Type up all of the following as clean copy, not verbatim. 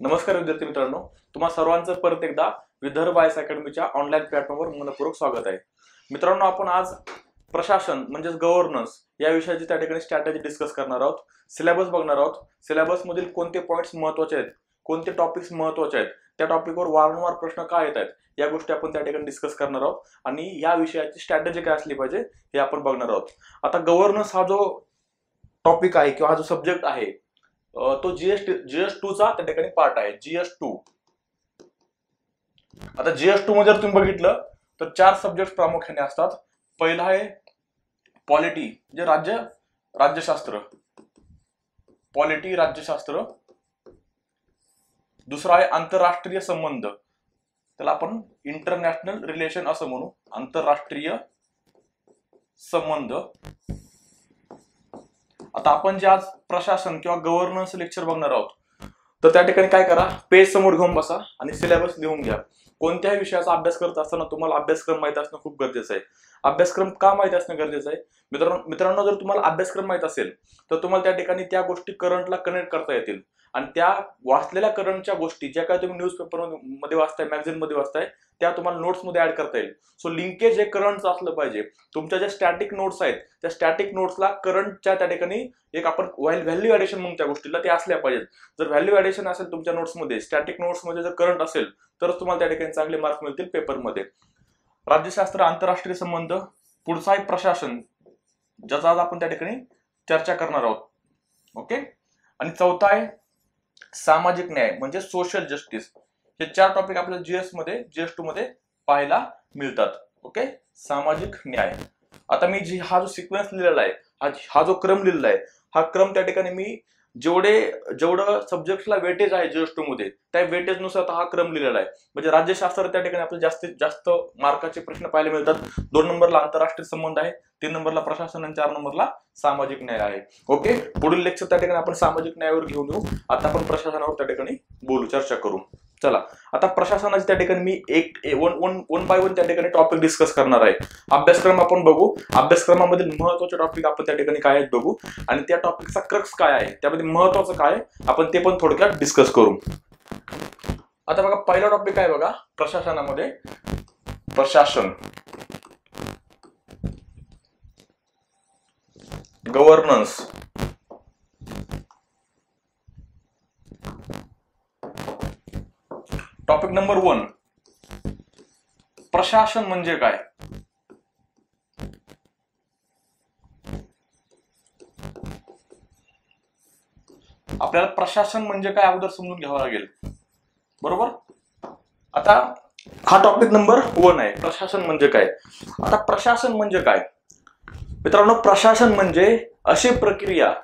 नमस्कार विद्यार्थी मित्रांनो, तुम्हा सर्वांचं परत एकदा विदर्भ आयएस अकॅडमीच्या ऑनलाईन प्लॅटफॉर्मवर मनपूर्वक स्वागत आहे. मित्रांनो, आपण आज प्रशासन म्हणजेच गव्हर्नन्स या विषयाची त्या ठिकाणी स्ट्रॅटेजी डिस्कस करणार आहोत. सिलेबस बघणार आहोत. सिलेबस मधील कोणते पॉइंट्स महत्त्वाचे आहेत, कोणते टॉपिक्स महत्त्वाचे आहेत, त्या टॉपिकवर वारंवार प्रश्न काय येत आहेत या गोष्टी आपण त्या ठिकाणी डिस्कस करणार आहोत आणि या विषयाची स्ट्रॅटेजी काय असली पाहिजे हे आपण बघणार आहोत. आता गव्हर्नन्स हा जो टॉपिक आहे किंवा हा जो सब्जेक्ट आहे तो GS2 चा त्या ठिकाणी पार्ट आहे. GS2. आता GS2 मध्ये जर तुम्ही बघितलं तर 4 सब्जेक्ट प्रामुख्याने असतात. पहिला आहे पॉलिटी, जे राज्यशास्त्र, पॉलिटी राज्यशास्त्र. दुसरा आहे आंतरराष्ट्रीय संबंध, त्याला आपण इंटरनॅशनल रिलेशन असं म्हणू, आंतरराष्ट्रीय संबंध. आता आपण जे आज प्रशासन किंवा गव्हर्नन्स लेक्चर बघणार आहोत तर त्या ठिकाणी काय करा, पेज समोर घेऊन बसा आणि सिलेबस लिहून घ्या. कोणत्याही विषयाचा अभ्यास करत असताना तुम्हाला अभ्यासक्रम माहित असणं खूप गरजेचं आहे. अभ्यासक्रम का माहित असणं गरजेचं आहे? मित्रांनो, जर तुम्हाला अभ्यासक्रम माहित असेल तर तुम्हाला त्या ठिकाणी त्या गोष्टी करंटला कनेक्ट करता येतील आणि त्या वाचलेल्या करंटच्या गोष्टी ज्या काय तुम्ही न्यूजपेपर मध्ये वाचताय, मॅगझिन मध्ये वाचताय, त्या तुम्हाला नोट्स मध्ये ऍड करता येईल. सो लिंकेज हे करंटचं असलं पाहिजे. तुमच्या ज्या स्टॅटिक नोट्स आहेत त्या स्टॅटिक नोट्सला करंटच्या त्या ठिकाणी एक आपण व्हॅल्यू ऍडिशन म्हणून त्या गोष्टीला ते असल्या पाहिजेत. जर व्हॅल्यू ऍडिशन असेल तुमच्या नोट्समध्ये, स्टॅटिक नोट्समध्ये जर करंट असेल तरच तुम्हाला त्या ठिकाणी चांगले मार्क्स मिळतील पेपरमध्ये. राज्यशास्त्र, आंतरराष्ट्रीय संबंध. पुढचा आहे प्रशासन, ज्याचा आज आपण त्या ठिकाणी चर्चा करणार आहोत. ओके. आणि चौथा आहे सामाजिक न्याय म्हणजे सोशल जस्टिस. हे 4 टॉपिक आपल्याला GS2 मध्ये पाहायला मिळतात. ओके. सामाजिक न्याय. आता मी हा जो सिक्वेन्स लिहिलेला आहे, हा जो क्रम लिहिलेला आहे, हा क्रम त्या ठिकाणी मी जेवढं सब्जेक्टला वेटेज आहे GS2 मध्ये त्या वेटेज नुसार हा क्रम लिहिलेला आहे. म्हणजे राज्यशास्त्र त्या ठिकाणी आपल्याला जास्तीत जास्त मार्काचे प्रश्न पाहायला मिळतात. 2 नंबरला आंतरराष्ट्रीय संबंध आहे, 3 नंबरला प्रशासन आणि 4 नंबरला सामाजिक न्याय आहे. ओके. पुढील लेक्चर त्या ठिकाणी आपण सामाजिक न्यायावर घेऊन येऊ. आता आपण प्रशासनावर त्या ठिकाणी बोलू, चर्चा करू. चला, आता प्रशासनाची त्या ठिकाणी मी वन बाय वन त्या ठिकाणी टॉपिक डिस्कस करणार आहे. अभ्यासक्रम आपण बघू, अभ्यासक्रमामधील महत्त्वाचे टॉपिक आपण त्या ठिकाणी काय आहेत बघू आणि त्या टॉपिकचा क्रक्स काय आहे, त्यामध्ये महत्त्वाचं काय आपण ते पण थोडक्यात डिस्कस करू. आता बघा, पहिला टॉपिक आहे बघा प्रशासनामध्ये, प्रशासन, गव्हर्नन्स. टॉपिक नंबर 1, प्रशासन म्हणजे काय? आपल्याला प्रशासन म्हणजे काय अगोदर समजून घ्यावं लागेल, बरोबर? आता हा टॉपिक नंबर 1 आहे, प्रशासन म्हणजे काय. आता प्रशासन म्हणजे काय मित्रांनो? प्रशासन म्हणजे अशी प्रक्रिया,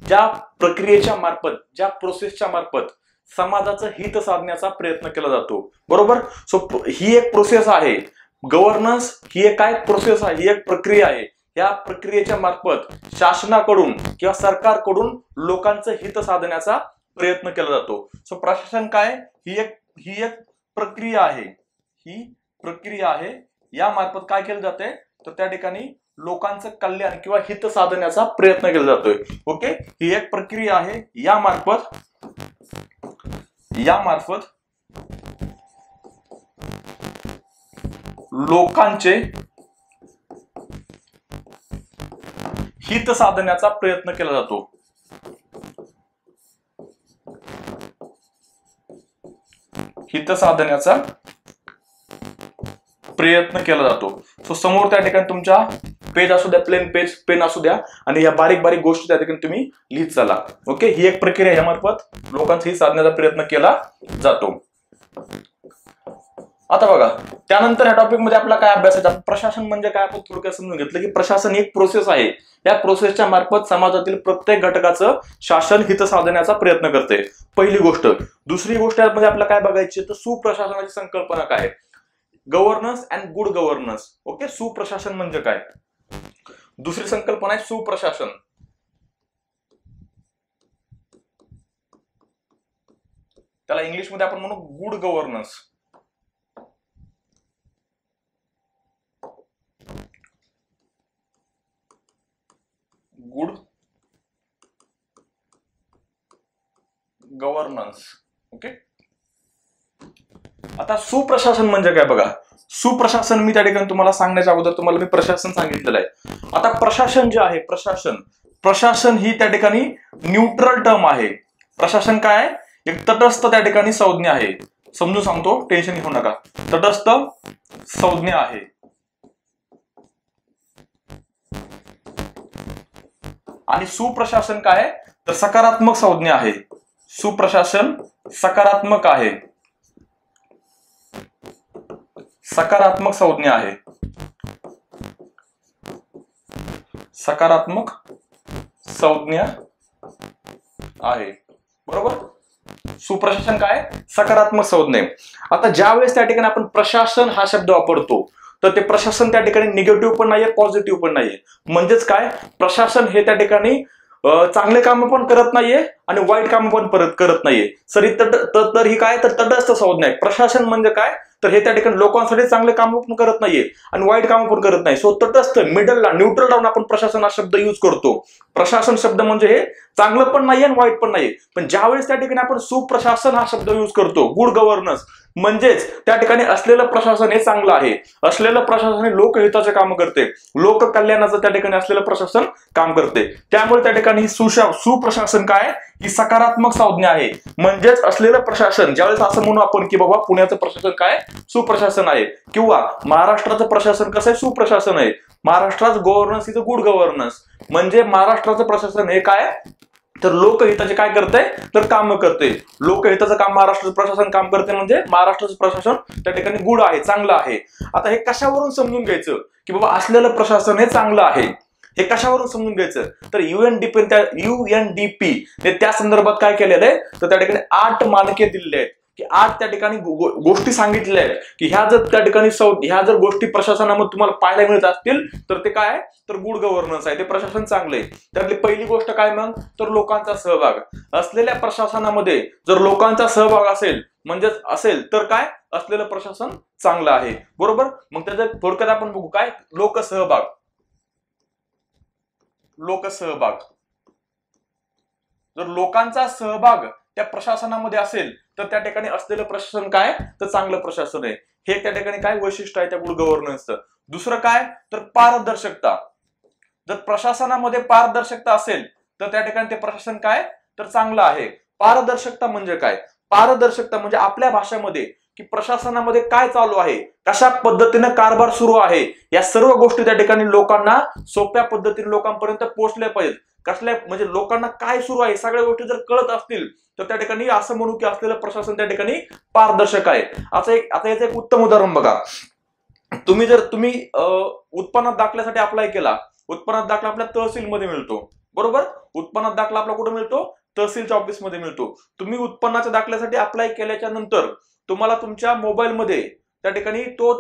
ज्या प्रक्रियेच्या मार्फत, ज्या प्रोसेसच्या मार्फत समाजाचं हित साधण्याचा प्रयत्न केला जातो, बरोबर? सो ही एक प्रोसेस आहे. गव्हर्नन्स ही एक काय प्रोसेस आहे, ही एक प्रक्रिया आहे. या प्रक्रियेच्या मार्फत शासनाकडून किंवा सरकारकडून लोकांचं हित साधण्याचा प्रयत्न केला जातो. सो प्रशासन काय, ही एक प्रक्रिया आहे. ही प्रक्रिया आहे. या मार्फत काय केलं जाते तर त्या ठिकाणी लोकांचं कल्याण किंवा हित साधण्याचा प्रयत्न केला जातोय. ओके. ही एक प्रक्रिया आहे. या मार्फत लोकांचे हित साधण्याचा प्रयत्न केला जातो. हित साधण्याचा प्रयत्न केला जातो. सो समोर त्या ठिकाणी तुमच्या पेज असू द्या, प्लेन पेज, पेन असू द्या आणि या बारीक बारीक गोष्टी त्या ठिकाणी तुम्ही लिहित चला. ओके. ही एक प्रक्रिया, या मार्फत लोकांचं हित साधण्याचा प्रयत्न केला जातो. आता बघा, त्यानंतर या टॉपिक मध्ये आपला काय अभ्यास आहे? प्रशासन म्हणजे काय आपण थोडक्यात समजून घेतलं की प्रशासन एक प्रोसेस आहे. या प्रोसेसच्या मार्फत समाजातील प्रत्येक घटकाचं शासन हित साधण्याचा प्रयत्न करते, पहिली गोष्ट. दुसरी गोष्ट यामध्ये आपल्याला काय बघायची तर सुप्रशासनाची संकल्पना काय, governance and good governance. Okay. सुप्रशासन म्हणजे काय? दुसरी संकल्पना आहे सुप्रशासन. त्याला इंग्लिश मध्ये आपण म्हणू good governance. Good governance. Okay. आता सुप्रशासन म्हणजे काय बघा. सुप्रशासन मी त्या ठिकाणी तुम्हाला सांगण्याच्या अगोदर तुम्हाला मी प्रशासन सांगितलेलं आहे. आता प्रशासन जे आहे, प्रशासन ही त्या ठिकाणी न्यूट्रल टर्म आहे. प्रशासन काय आहे, एक तटस्थ त्या ठिकाणी संज्ञा आहे. समजून सांगतो, टेन्शन घेऊ नका. तटस्थ संज्ञा आहे. आणि सुप्रशासन काय आहे, तर सकारात्मक संज्ञा आहे. सुप्रशासन सकारात्मक आहे, सकारात्मक संज्ञा आहे, सकारात्मक संज्ञा आहे. बरोबर. सुप्रशासन काय, सकारात्मक संज्ञा. आता ज्या वेळेस त्या ठिकाणी आपण प्रशासन हा शब्द वापरतो तर ते प्रशासन त्या ठिकाणी निगेटिव्ह पण नाहीये, पॉझिटिव्ह पण नाहीये. म्हणजेच काय, प्रशासन हे त्या ठिकाणी चांगले काम पण करत नाहीये आणि वाईट काम पण करत नाहीये. तर ही काय, तर तटस्थ संज्ञा आहे. प्रशासन म्हणजे काय, तर हे त्या ठिकाणी लोकांसाठी चांगले काम पण करत नाहीये आणि वाईट काम पण करत नाही. सो तटस्थ, मिडलला, न्यूट्रल राहून आपण प्रशासन हा शब्द यूज करतो. प्रशासन शब्द म्हणजे हे चांगलं पण नाहीये आणि वाईट पण नाहीये. पण ज्यावेळेस त्या ठिकाणी आपण सुप्रशासन हा शब्द यूज करतो, गुड गव्हर्नन्स, म्हणजेच त्या ठिकाणी असलेलं प्रशासन हे चांगलं आहे. असलेलं प्रशासन हे लोकहिताचे काम करते, लोककल्याणाचं त्या ठिकाणी असलेलं प्रशासन काम करते. त्यामुळे त्या ठिकाणी सुप्रशासन काय, ही सकारात्मक संज्ञा आहे. म्हणजेच असलेलं प्रशासन, ज्यावेळेस असं म्हणू आपण की बाबा पुण्याचं प्रशासन काय, सुप्रशासन आहे, किंवा महाराष्ट्राचं प्रशासन कसं आहे, सुप्रशासन आहे. महाराष्ट्रात governance is a good governance. म्हणजे महाराष्ट्राचं प्रशासन हे काय, तर लोकहिताचे काय करते, तर काम करते. लोकहिताचं काम महाराष्ट्राचं प्रशासन काम करते, म्हणजे महाराष्ट्राचं प्रशासन त्या ठिकाणी गुड आहे, चांगलं आहे. आता हे कशावरून समजून घ्यायचं की बाबा असलेलं प्रशासन हे चांगलं आहे, हे कशावरून समजून घ्यायचं, तर UNDP ने त्या संदर्भात काय केलेलं आहे, तर त्या ठिकाणी 8 मानके दिलेले आहेत की 8 त्या ठिकाणी गोष्टी सांगितल्या आहेत की ह्या जर त्या ठिकाणी ह्या जर गोष्टी प्रशासनामध्ये तुम्हाला पाहायला मिळत असतील तर ते काय आहे, तर गुड गव्हर्नन्स आहे, ते प्रशासन चांगलं आहे. त्यातली पहिली गोष्ट काय मग, तर लोकांचा सहभाग. असलेल्या प्रशासनामध्ये जर लोकांचा सहभाग असेल तर काय, असलेलं प्रशासन चांगलं आहे. बरोबर. मग त्याच्या थोडक्यात आपण बघू काय, लोकसहभाग. लोकसहभाग, जर लोकांचा सहभाग त्या प्रशासनामध्ये असेल तर त्या ठिकाणी असलेलं प्रशासन काय, तर चांगलं प्रशासन आहे. हे त्या ठिकाणी काय वैशिष्ट्य आहे त्या गुड गव्हर्नन्सचं. दुसरं काय, तर पारदर्शकता. जर प्रशासनामध्ये पारदर्शकता असेल तर त्या ठिकाणी ते प्रशासन काय, तर चांगलं आहे. पारदर्शकता म्हणजे काय, पारदर्शकता म्हणजे आपल्या भाषेमध्ये की प्रशासनामध्ये काय चालू आहे, कशा पद्धतीने कारभार सुरू आहे, या सर्व गोष्टी त्या ठिकाणी लोकांना सोप्या पद्धतीने लोकांपर्यंत पोहोचल्या पाहिजेत. कसल्या, म्हणजे लोकांना काय सुरू आहे सगळ्या गोष्टी जर कळत असतील तर त्या ठिकाणी असं म्हणू की असलेलं प्रशासन त्या ठिकाणी पारदर्शक आहे. आता याचं एक उत्तम उदाहरण बघा. तुम्ही उत्पन्न दाखल्यासाठी अप्लाय केला, उत्पन्न दाखला आपल्या तहसीलमध्ये मिळतो. बरोबर. उत्पन्न दाखला आपला कुठे मिळतो, तहसीलच्या ऑफिसमध्ये मिळतो. तुम्ही उत्पन्नाच्या दाखल्यासाठी अप्लाय केल्याच्या नंतर तुम्हाला तुमच्या मोबाईलमध्ये त्या ठिकाणी तो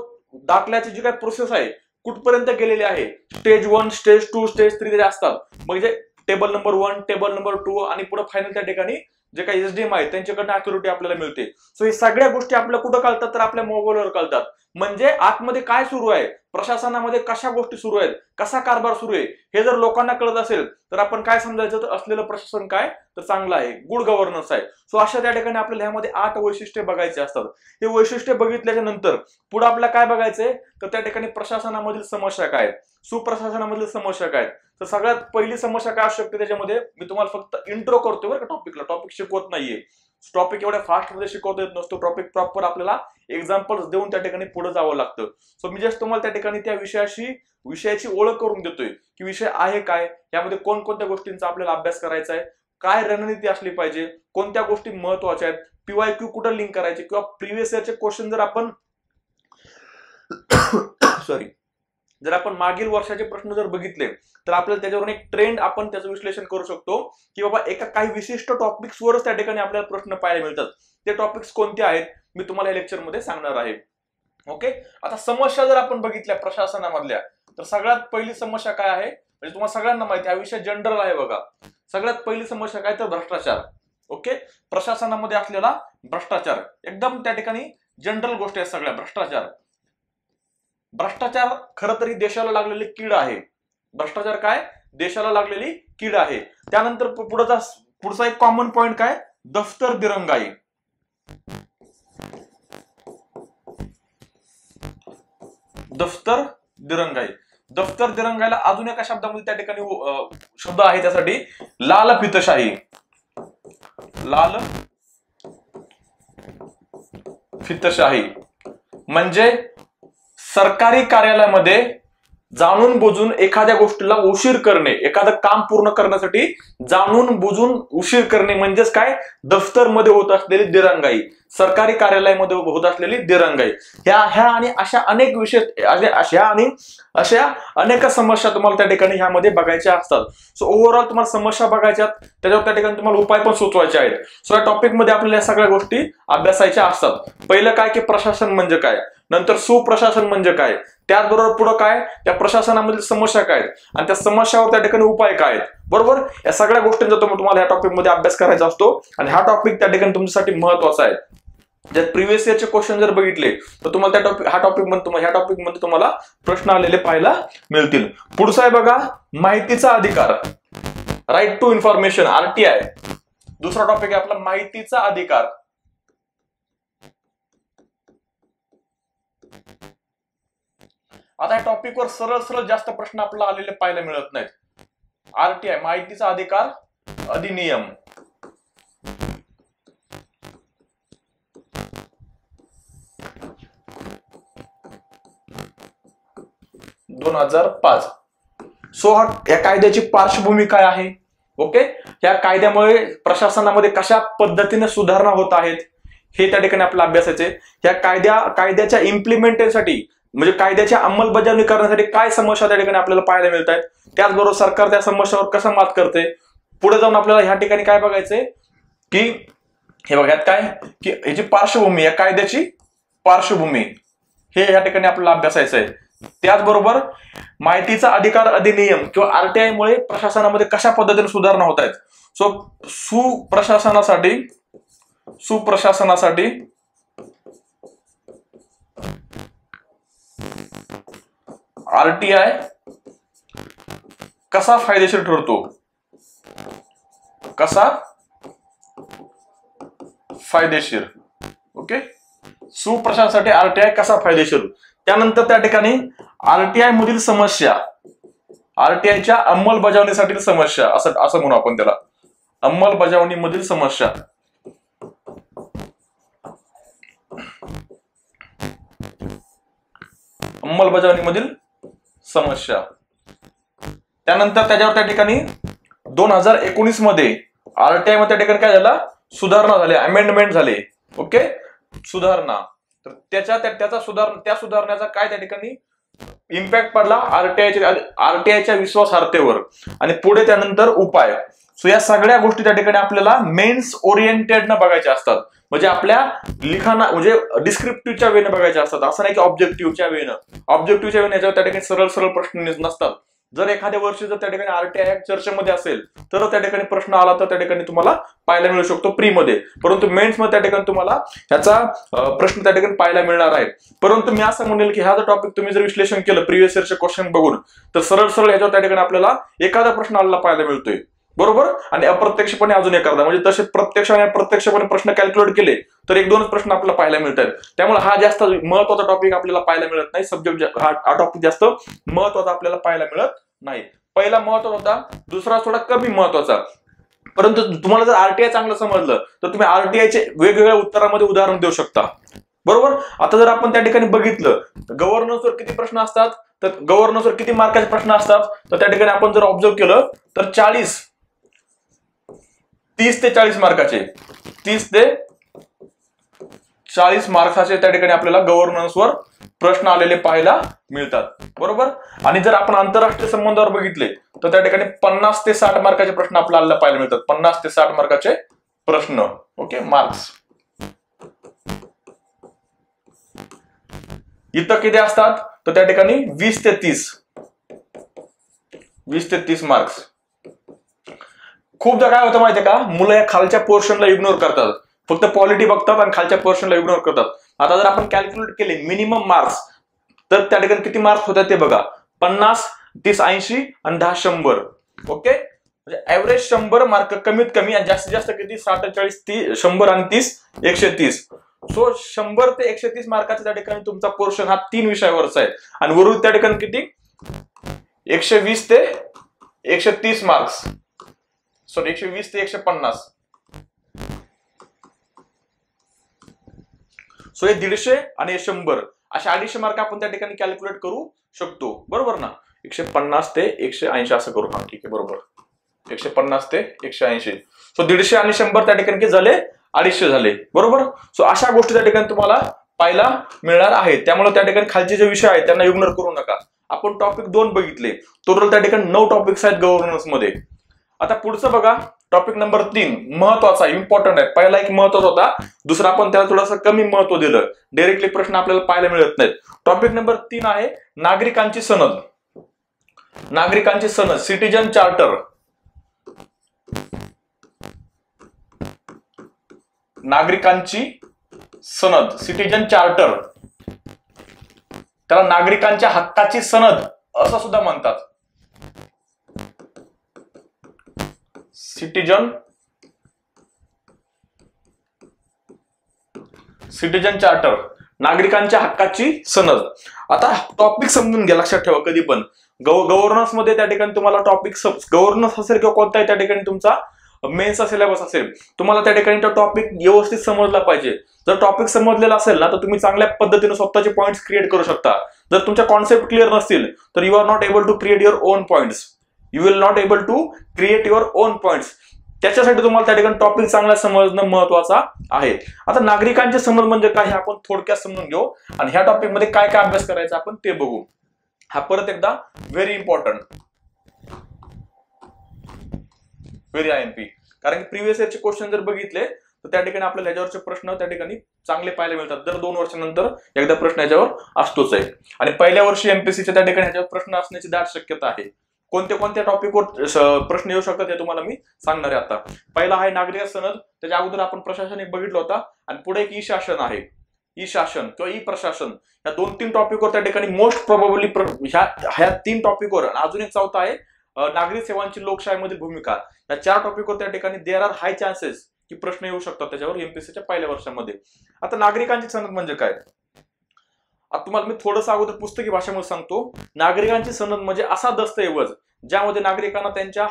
दाखल्याची जी काही प्रोसेस आहे कुठपर्यंत गेलेली आहे, स्टेज 1, स्टेज 2, स्टेज 3 असतात. म्हणजे टेबल नंबर 1, टेबल नंबर 2 आणि पुढे फायनल त्या ठिकाणी जे काही SDM आहे त्यांच्याकडनं अॅक्युरेटी आपल्याला मिळते. सो हे सगळ्या गोष्टी आपल्याला कुठं कळतात, तर आपल्या मोबाईलवर कळतात. म्हणजे आतमध्ये काय सुरू आहे, प्रशासनामध्ये कशा गोष्टी सुरू आहेत, कसा कारभार सुरू आहे, हे जर लोकांना कळत असेल तर आपण काय समजायचं, तर असलेलं प्रशासन काय, तर चांगलं आहे, गुड गव्हर्नन्स आहे. सो अशा त्या ठिकाणी आपल्याला ह्यामध्ये 8 वैशिष्ट्ये बघायचे असतात. हे वैशिष्ट्ये बघितल्याच्या नंतर पुढे आपल्याला काय बघायचंय, तर त्या ठिकाणी प्रशासनामधील समस्या काय आहेत, सुप्रशासनामधील समस्या काय आहेत. तर सगळ्यात पहिली समस्या काय असू शकते, त्याच्यामध्ये मी तुम्हाला फक्त इंट्रो करतोय बरं का टॉपिकला, टॉपिक शिकवत नाहीये. टॉपिक एवढ्या फास्ट मध्ये शिकवता येत नसतो. टॉपिक प्रॉपर आपल्याला एक्झाम्पल्स देऊन त्या ठिकाणी पुढे जावं लागतं. सो मी जस्ट तुम्हाला त्या ठिकाणी त्या विषयाची ओळख करून देतोय की विषय आहे काय, यामध्ये कोणकोणत्या गोष्टींचा आपल्याला अभ्यास करायचा आहे, काय रणनीती असली पाहिजे, कोणत्या गोष्टी महत्वाच्या आहेत, PYQ कुठं लिंक करायचे, किंवा प्रिव्हियस इयरचे क्वेश्चन जर आपण जर आपण मागील वर्षाचे प्रश्न जर बघितले तर आपल्याला त्याच्यावरून एक ट्रेंड आपण त्याचं विश्लेषण करू शकतो की बाबा एका काही विशिष्ट टॉपिक्सवरच त्या ठिकाणी आपल्याला प्रश्न पाहायला मिळतात. ते टॉपिक्स कोणते आहेत मी तुम्हाला या लेक्चरमध्ये सांगणार आहे. ओके. आता समस्या जर आपण बघितल्या प्रशासनामधल्या तर सगळ्यात पहिली समस्या काय आहे, म्हणजे तुम्हाला सगळ्यांना माहिती आहे, हा विषय जनरल आहे बघा. सगळ्यात पहिली समस्या काय, तर भ्रष्टाचार. ओके. प्रशासनामध्ये असलेला भ्रष्टाचार एकदम त्या ठिकाणी जनरल गोष्टी आहेत सगळ्या. भ्रष्टाचार खरं तरी देशाला लागलेली कीड आहे. भ्रष्टाचार काय, देशाला लागलेली कीड आहे. त्यानंतर पुढचा एक कॉमन पॉइंट काय, दफ्तर दिरंगाई. दफ्तर दिरंगाई. दफ्तर दिरंगाईला अजून एका शब्दामध्ये त्या ठिकाणी शब्द आहे त्यासाठी, लाल फितशाही. लाल फितशाही म्हणजे सरकारी कार्यालयामध्ये जाणून बुजून एखाद्या गोष्टीला उशीर करणे, एखादं काम पूर्ण करण्यासाठी जाणून बुजून उशीर करणे म्हणजेच काय, दफ्तरमध्ये होत असलेली दिरंगाई, सरकारी कार्यालयामध्ये होत असलेली दिरंगाई. ह्या आणि अशा अनेक विषय, अशा अनेक समस्या तुम्हाला त्या ठिकाणी ह्यामध्ये बघायच्या असतात. सो ओव्हरऑल तुम्हाला समस्या बघायच्या, त्याच्यावर त्या ठिकाणी तुम्हाला उपाय पण सुचवायचे आहेत. सो या टॉपिक मध्ये आपल्याला या सगळ्या गोष्टी अभ्यासायच्या असतात. पहिलं काय की प्रशासन म्हणजे काय, नंतर सुप्रशासन म्हणजे काय, त्याचबरोबर पुढे काय, त्या प्रशासनामधील समस्या काय आणि त्या समस्यावर त्या ठिकाणी उपाय काय आहेत. बरोबर, या सगळ्या गोष्टींचा तुम्हाला ह्या टॉपिक मध्ये अभ्यास करायचा असतो आणि हा टॉपिक त्या ठिकाणी तुमच्यासाठी महत्वाचा आहे. जर प्रिव्हियस इयरचे क्वेश्चन जर बघितले तर तुम्हाला ह्या टॉपिक मध्ये तुम्हाला प्रश्न आलेले पाहायला मिळतील. पुढचा आहे बघा, माहितीचा अधिकार, राईट टू इन्फॉर्मेशन, RTI. दुसरा टॉपिक आहे आपला माहितीचा अधिकार. आता या टॉपिकवर सरळ जास्त प्रश्न आपल्याला आलेले पाहायला मिळत नाहीत. RTI, माहितीचा अधिकार अधिनियम. 2005. सो या कायद्याची पार्श्वभूमी काय आहे, ओके, या कायद्यामुळे प्रशासनामध्ये कशा पद्धतीने सुधारणा होत आहेत हे त्या ठिकाणी आपल्याला अभ्यासायचे. या कायद्याच्या इम्प्लिमेंटेशनसाठी म्हणजे कायद्याच्या अंमलबजावणी करण्यासाठी काय समस्या त्या ठिकाणी आपल्याला पाहायला मिळत आहेत, त्याचबरोबर सरकार त्या समस्यावर कसं मात करते. पुढे जाऊन आपल्याला ह्या ठिकाणी काय बघायचंय की हे बघा काय की ह्याची पार्श्वभूमी, या कायद्याची पार्श्वभूमी हे या ठिकाणी आपल्याला अभ्यासायचं आहे. त्याचबरोबर माहितीचा अधिकार अधिनियम किंवा RTI मुळे प्रशासनामध्ये कशा पद्धतीने सुधारणा होत आहेत. सो सुप्रशासनासाठी RTI कसा फायदेशीर ठरतो, कसा फायदेशीर, ओके, सुप्रशासनासाठी RTI कसा फायदेशीर. त्यानंतर त्या ठिकाणी RTI मधील समस्या, RTIच्या अंमलबजावणीसाठी समस्या असं म्हणू आपण त्याला, अंमलबजावणी मधील समस्या. अंमलबजावणीमधील समस्या. त्यानंतर त्याच्यावर त्या ठिकाणी 2019 मध्ये RTI मध्ये त्या ठिकाणी काय झालं, सुधारणा झाली, अमेंडमेंट झाले, ओके, सुधारणा. तर त्या सुधारण्याचा काय त्या ठिकाणी इम्पॅक्ट पडला RTIच्या विश्वासार्हतेवर आणि पुढे त्यानंतर उपाय. सो या सगळ्या गोष्टी त्या ठिकाणी आपल्याला मेन्स ओरिएंटेड न बघायच्या असतात, म्हणजे आपल्या लिखाणा म्हणजे डिस्क्रिप्टिव्हच्या वेने बघायच्या असतात. असं नाही की ऑब्जेक्टिव्हच्या वेनं याच्यावर त्या ठिकाणी सरळ प्रश्न नसतात. जर एखाद्या वर्षी जर त्या ठिकाणी RTI चर्चेमध्ये असेल तर त्या ठिकाणी प्रश्न आला तर त्या ठिकाणी तुम्हाला पाहायला मिळू शकतो प्री मध्ये, परंतु मेन्स मध्ये त्या ठिकाणी तुम्हाला ह्याचा प्रश्न त्या ठिकाणी पाहायला मिळणार आहे. परंतु मी असं म्हणेल की हा जर टॉपिक तुम्ही जर विश्लेषण केलं प्रिव्हियस इयरचे क्वेश्चन बघून तर सरळ ह्याच्यावर त्या ठिकाणी आपल्याला एखादा प्रश्न आलेला पाहायला मिळतोय, बरोबर, आणि अप्रत्यक्षपणे अजून एखादा, म्हणजे तसे प्रत्यक्ष आणि अप्रत्यक्षपणे प्रश्न कॅल्क्युलेट केले तर 1-2 प्रश्न आपल्याला पाहायला मिळतात. त्यामुळे हा जास्त महत्वाचा टॉपिक आपल्याला पाहायला मिळत नाही, सब्जेक्ट हा टॉपिक जास्त महत्वाचा आपल्याला पाहायला मिळत नाही. पहिला महत्वाचा होता, दुसरा थोडा कमी महत्वाचा. परंतु तुम्हाला जर RTI चांगलं समजलं तर तुम्ही RTIचे वेगवेगळ्या उत्तरामध्ये उदाहरण देऊ शकता, बरोबर. आता जर आपण त्या ठिकाणी बघितलं गव्हर्नन्सवर किती प्रश्न असतात, तर गव्हर्नन्सवर किती मार्काचे प्रश्न असतात, तर त्या ठिकाणी आपण जर ऑब्झर्व केलं तर 30 ते 40 मार्काचे, 30 ते 40 मार्काचे त्या ठिकाणी आपल्याला गव्हर्नन्सवर प्रश्न आलेले पाहायला मिळतात, बरोबर. आणि जर आपण आंतरराष्ट्रीय संबंधावर बघितले तर त्या ठिकाणी 50 ते 60 मार्काचे प्रश्न आपल्याला पाहायला मिळतात, 50 ते 60 मार्काचे प्रश्न, ओके, मार्क्स. इथं किती असतात तर त्या ठिकाणी 20 ते 30 मार्क्स. खूपदा काय होतं माहितीये का, मुलं या खालच्या पोर्शनला इग्नोर करतात, फक्त पॉलिटी बघतात आणि खालच्या पोर्शनला इग्नोर करतात. आता जर आपण कॅल्क्युलेट केले मिनिमम मार्क्स तर त्या ठिकाणी किती मार्क्स होतात ते बघा, 50, 30, 80 आणि 10, 100, ओके. म्हणजे ऍव्हरेज 100 मार्क कमीत कमी आणि जास्तीत जास्त किती 47 100 आणि 30 130. सो 100 ते 130 मार्काच्या त्या ठिकाणी तुमचा पोर्शन हा 3 विषयावरचा आहे आणि वरून त्या ठिकाणी किती 120 ते 130 मार्क्स, सॉरी 120 ते 150. सो हे 150 आणि 100 अशा 250 मार्क आपण त्या ठिकाणी कॅल्क्युलेट करू शकतो, बरोबर ना. 150 ते 180 असं करू. हा ठीक आहे, बरोबर. 150 ते 180. सो 150 आणि 100 त्या ठिकाणी झाले 250 झाले, बरोबर. सो अशा गोष्टी त्या ठिकाणी तुम्हाला पाहायला मिळणार आहेत. त्यामुळे त्या ठिकाणी खालचे जे विषय आहेत त्यांना इग्नोर करू नका. आपण टॉपिक 2 बघितले, टोटल त्या ठिकाणी 9 टॉपिक्स आहेत गव्हर्नन्स मध्ये. आता पुढचं बघा, टॉपिक नंबर 3 महत्वाचा, इम्पॉर्टंट आहे. पहिला एक महत्वाचा होता, दुसरा आपण त्याला थोडंसं कमी महत्व दिलं, डायरेक्टली प्रश्न आपल्याला पाहायला मिळत नाहीत. टॉपिक नंबर 3 आहे नागरिकांची सनद. नागरिकांची सनद, सिटीजन चार्टर. नागरिकांची सनद, सिटीजन चार्टर, त्याला नागरिकांच्या हक्काची सनद असं सुद्धा म्हणतात. सिटीजन चार्टर, नागरिकांच्या हक्काची सनद. आता टॉपिक समजून घ्या, लक्षात ठेवा. कधी पण गव्हर्नन्स मध्ये त्या ठिकाणी तुम्हाला टॉपिक, गव्हर्नन्स असेल किंवा कोणताही त्या ठिकाणी तुमचा मेन्सचा सिलेबस असेल, तुम्हाला त्या ठिकाणी तो टॉपिक व्यवस्थित समजला पाहिजे. जर टॉपिक समजलेला असेल ना, तर तुम्ही चांगल्या पद्धतीने स्वतःचे पॉइंट्स क्रिएट करू शकता. जर तुमच्या कॉन्सेप्ट क्लिअर नसतील तर you are not able to create your own points. You will not able to create your own points. त्याच्यासाठी तुम्हाला त्या ठिकाणी टॉपिक चांगला समजणं महत्वाचा आहे. आता नागरिकांचे सनद म्हणजे काय हे आपण थोडक्यात समजून घेऊ आणि ह्या टॉपिक मध्ये काय काय अभ्यास करायचा आपण ते बघू. हा परत एकदा व्हेरी इम्पॉर्टंट, व्हेरी IMP. कारण की प्रिव्हियस इयरचे क्वेश्चन जर बघितले तर त्या ठिकाणी आपल्याला ह्याच्यावरचे प्रश्न त्या ठिकाणी चांगले पाहायला मिळतात. दर 2 वर्षानंतर एकदा प्रश्न ह्याच्यावर असतोच आहे आणि पहिल्या वर्षी MPSCच्या त्या ठिकाणी ह्याच्यावर प्रश्न असण्याची दाट शक्यता आहे. कोणत्या कोणत्या टॉपिकवर प्रश्न येऊ शकतात हे तुम्हाला मी सांगणार आहे. आता पहिला आहे नागरिक सनद, त्याच्या अगोदर आपण प्रशासन एक बघितलं होता आणि पुढे एक ई शासन आहे. ई शासन किंवा ई प्रशासन, या 2-3 टॉपिकवर त्या ठिकाणी मोस्ट प्रोबेबली ह्या 3 टॉपिकवर, अजून एक चौथा आहे नागरिक सेवांची लोकशाहीमधील भूमिका. या 4 टॉपिकवर त्या ठिकाणी देअर आर हाय चान्सेस की प्रश्न येऊ शकतात त्याच्यावर MPSCच्या पहिल्या वर्षामध्ये. आता नागरिकांची सनद म्हणजे काय, आता तुम्हाला मी थोडंसं अगोदर पुस्तकी भाषेमध्ये सांगतो. नागरिकांची सनद म्हणजे असा दस्तऐवज ज्यामध्ये नागरिकांना त्यांच्या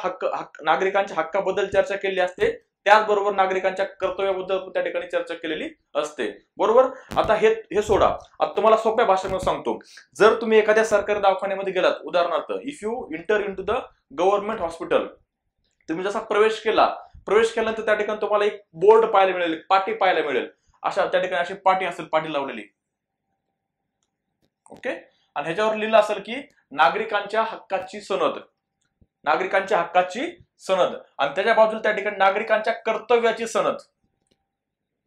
नागरिकांच्या हक्काबद्दल चर्चा केली असते, त्याचबरोबर नागरिकांच्या कर्तव्याबद्दल त्या ठिकाणी चर्चा केलेली असते, बरोबर. आता हे सोडा, आता तुम्हाला सोप्या भाषेमध्ये सांगतो. जर तुम्ही एखाद्या सरकारी दवाखान्यामध्ये गेलात, उदाहरणार्थ if you enter in to the government hospital, तुम्ही जसा प्रवेश केल्यानंतर त्या ठिकाणी तुम्हाला एक बोर्ड पाहायला मिळेल, पाटी पाहायला मिळेल. अशा त्या ठिकाणी अशी पाटी असेल, पाटी लावलेली, ओके. आणि ह्याच्यावर लिहिलं असेल की नागरिकांच्या हक्काची सनद, नागरिकांच्या हक्काची सनद, आणि त्याच्या बाजूला त्या ठिकाणी नागरिकांच्या कर्तव्याची सनद.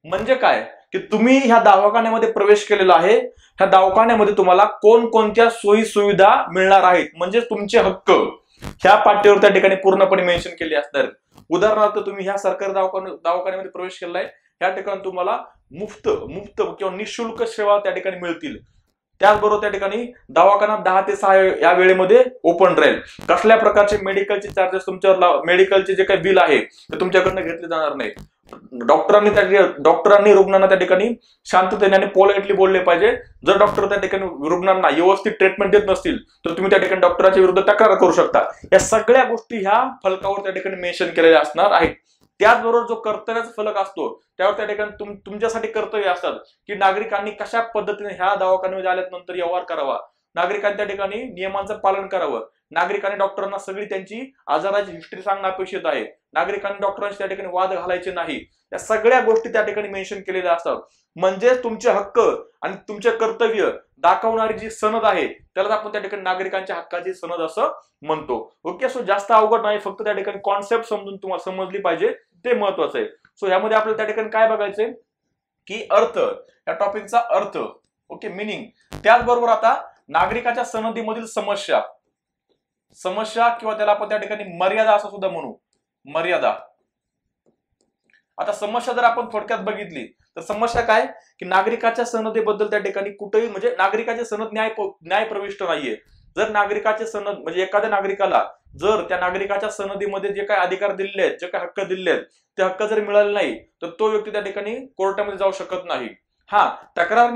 म्हणजे काय की तुम्ही ह्या दवाखान्यामध्ये प्रवेश केलेला आहे, ह्या दवाखान्यामध्ये तुम्हाला कोणकोणत्या सोयी सुविधा मिळणार आहेत, म्हणजे तुमचे हक्क ह्या पाट्यावर त्या ठिकाणी पूर्णपणे मेन्शन केले असणार. उदाहरणार्थ तुम्ही ह्या सरकारी दवाखान्यामध्ये प्रवेश केलाय, ह्या ठिकाणी तुम्हाला मुफ्त किंवा निःशुल्क सेवा त्या ठिकाणी मिळतील. त्याचबरोबर त्या ठिकाणी दवाखाना 10 ते 6 या वेळेमध्ये ओपन राहील. कसल्या प्रकारचे मेडिकलचे चार्जेस तुमच्यावर, मेडिकलचे जे काही बिल आहे ते तुमच्याकडनं घेतले जाणार नाही. डॉक्टरांनी रुग्णांना त्या ठिकाणी शांततेने आणि पोलाइटली बोलले पाहिजे. जर डॉक्टर त्या ठिकाणी रुग्णांना व्यवस्थित ट्रीटमेंट देत नसतील तर तुम्ही त्या ठिकाणी डॉक्टरांच्या विरुद्ध तक्रार करू शकता. या सगळ्या गोष्टी ह्या फलकावर त्या ठिकाणी मेन्शन केलेल्या असणार आहेत. त्याचबरोबर जो कर्तव्याचा फलक असतो त्यावर त्या ठिकाणी तुमच्यासाठी कर्तव्य असतात की नागरिकांनी कशा पद्धतीने ह्या दवाखान्यामध्ये आल्यानंतर व्यवहार करावा, नागरिकांनी त्या ठिकाणी नियमांचं पालन करावं, नागरिकांनी डॉक्टरांना सगळी त्यांची आजाराची हिस्ट्री सांगणं अपेक्षित आहे, नागरिकांनी डॉक्टरांशी त्या ठिकाणी वाद घालायचे नाही. या सगळ्या गोष्टी त्या ठिकाणी मेन्शन केलेल्या असतात. म्हणजे तुमचे हक्क आणि तुमचे कर्तव्य दाखवणारी जी सनद आहे त्याला आपण त्या ठिकाणी नागरिकांच्या हक्काची सनद असं म्हणतो. ओके. सो जास्त अवघड नाही, फक्त त्या ठिकाणी कॉन्सेप्ट समजून तुम्हाला समजली पाहिजे, ते महत्वाचं आहे. सो ह्यामध्ये आपल्याला त्या ठिकाणी काय बघायचंय की अर्थ, या टॉपिकचा अर्थ, ओके, मिनिंग. त्याचबरोबर आता नागरिकाच्या सनदीमधील समस्या किंवा त्याला आपण त्या ठिकाणी मर्यादा असं सुद्धा म्हणू, मर्यादा. आता समस्या जर आपण थोडक्यात बघितली तर समस्या काय की नागरिकाच्या सनदेबद्दल त्या ठिकाणी कुठेही, म्हणजे नागरिकाचे सनद न्याय प्रविष्ट नाहीये. जर नागरिकाचे सनद म्हणजे एखाद्या नागरिकाला जर त्या नागरिकाच्या सनदीमध्ये जे काही अधिकार दिलेले आहेत, जे काही हक्क दिलेले आहेत, ते हक्क जर मिळाले नाही तर तो व्यक्ती त्या ठिकाणी कोर्टामध्ये जाऊ शकत नाही. हा, तक्रार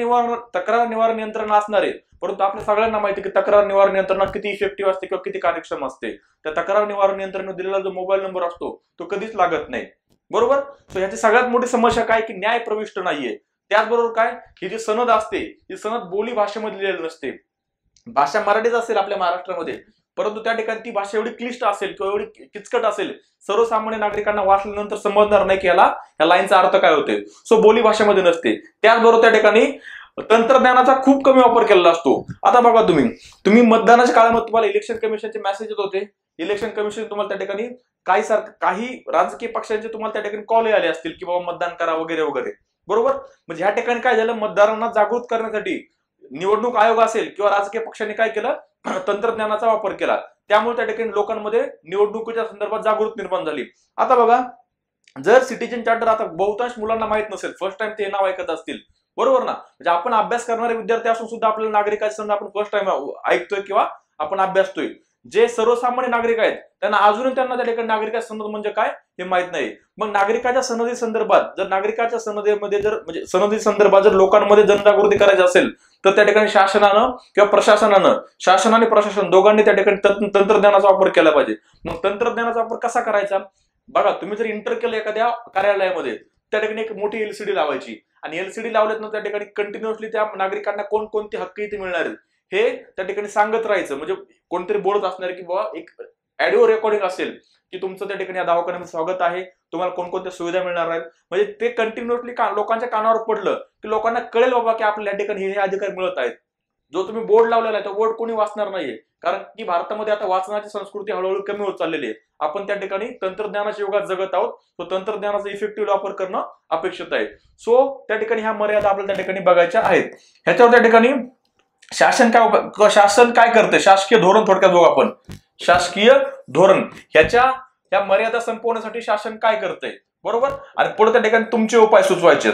निवारण यंत्रणा असणार आहे, परंतु आपल्या सगळ्यांना माहिती की तक्रार निवारण यंत्रणा किती इफेक्टिव्ह असते किंवा किती कार्यक्षम असते. त्या तक्रार निवारण यंत्रणेने दिलेला जो मोबाईल नंबर असतो तो कधीच लागत नाही. बरोबर. सो ह्याची सगळ्यात मोठी समस्या काय की न्याय प्रविष्ट नाहीये. त्याचबरोबर काय, ही जी सनद असते ही सनद बोली भाषेमध्ये लिहिलेली नसते. भाषा मराठीच असेल आपल्या महाराष्ट्रामध्ये, परंतु त्या ठिकाणी ती भाषा एवढी क्लिष्ट असेल किंवा एवढी किचकट असेल, सर्वसामान्य नागरिकांना वाचल्यानंतर समजणार नाही की या लाईनचा अर्थ काय होते. सो बोली भाषेमध्ये नसते. त्याचबरोबर त्या ठिकाणी तंत्रज्ञानाचा खूप कमी वापर केलेला असतो. आता बघा, तुम्ही मतदानाच्या काळामध्ये तुम्हाला इलेक्शन कमिशनचे मेसेज येत होते. इलेक्शन कमिशन तुम्हाला त्या ठिकाणी काही राजकीय पक्षांचे तुम्हाला त्या ठिकाणी कॉल आले असतील की बाबा मतदान करा वगैरे वगैरे. बरोबर. म्हणजे ह्या ठिकाणी काय झालं, मतदारांना जागृत करण्यासाठी निवडणूक आयोग असेल किंवा राजकीय पक्षांनी काय केलं, तंत्रज्ञानाचा वापर केला. त्यामुळे त्या ठिकाणी लोकांमध्ये निवडणुकीच्या संदर्भात जागृती निर्माण झाली. आता बघा, जर सिटीजन चार्टर आता बहुतांश मुलांना माहित नसेल, फर्स्ट टाइम ते नाव ऐकत असतील. बरोबर ना. म्हणजे आपण अभ्यास करणारे विद्यार्थी असून सुद्धा आपल्याला नागरिकाचे सनद आपण फर्स्ट टाइम ऐकतोय किंवा आपण अभ्यासतोय. जे सर्वसामान्य नागरिक आहेत त्यांना अजूनही त्या ठिकाणी नागरिकाचा सनद म्हणजे काय हे माहित नाही. मग नागरिकाच्या सनदी संदर्भात जर नागरिकाच्या सनदेमध्ये म्हणजे सनदी संदर्भात जर लोकांमध्ये जनजागृती करायची असेल तर त्या ठिकाणी शासन आणि प्रशासन दोघांनी त्या ठिकाणी तंत्रज्ञानाचा वापर केला पाहिजे. मग तंत्रज्ञानाचा वापर कसा करायचा? बघा, तुम्ही जर इंटर केलं एखाद्या कार्यालयामध्ये, त्या ठिकाणी एक मोठी एलसीडी लावायची आणि एलसीडी लावल्यात ना त्या ठिकाणी कंटिन्युअसली त्या नागरिकांना कोणकोणते हक्क इथे मिळणार आहेत हे त्या ठिकाणी सांगत राहायचं. म्हणजे कोणतरी बोलत असणार की बाबा एक ऑडिओ रेकॉर्डिंग असेल की तुमचं त्या ठिकाणी या दवाखान्यामध्ये स्वागत आहे, तुम्हाला कोणकोणत्या सुविधा मिळणार आहेत. म्हणजे ते कंटिन्युअसली लोकांच्या कानावर पडलं की लोकांना कळेल बाबा की आपल्या या ठिकाणी हे अधिकार मिळत आहेत. जो तुम्ही बोर्ड लावलेला आहे तो बोर्ड कोणी वाचणार नाहीये, कारण की भारतामध्ये आता वाचनाची संस्कृती हळूहळू कमी होत चाललेली आहे. आपण त्या ठिकाणी तंत्रज्ञानाच्या युगात जगत आहोत. तो तंत्रज्ञानाचा इफेक्टिव्ह वापर करणं अपेक्षित आहे. सो त्या ठिकाणी ह्या मर्यादा आपल्याला त्या ठिकाणी बघायच्या आहेत. ह्याच्यावर त्या ठिकाणी शासन काय करते, शासकीय धोरण थोडक्यात बघू आपण. शासकीय धोरण ह्या मर्यादा संपवण्यासाठी शासन काय करते. बरोबर. आणि पुढे त्या ठिकाणी तुमचे उपाय सुचवायचे.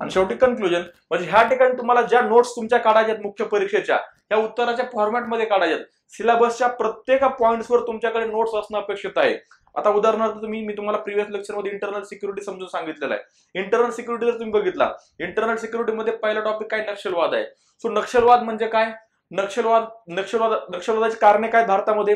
आणि शेवटी कन्क्लुजन, म्हणजे ह्या ठिकाणी तुम्हाला ज्या नोट्स तुमच्या काढायच्यात मुख्य परीक्षेच्या, ह्या उत्तराच्या फॉर्मॅटमध्ये काढायच्यात. सिलेबसच्या प्रत्येक पॉइंट्सवर तुमच्याकडे नोट्स असणं अपेक्षित आहे. आता उदाहरणार्थ मी तुम्हाला प्रिव्हियस लेक्चरमध्ये इंटरनल सिक्युरिटी समजून सांगितलेलं आहे. इंटरनल सिक्युरिटी जर तुम्ही बघितला, इंटरनल सिक्युरिटीमध्ये पहिला टॉपिक काय, नक्षलवाद आहे. सो नक्षलवाद म्हणजे काय, नक्षलवादाची कारणे काय भारतामध्ये,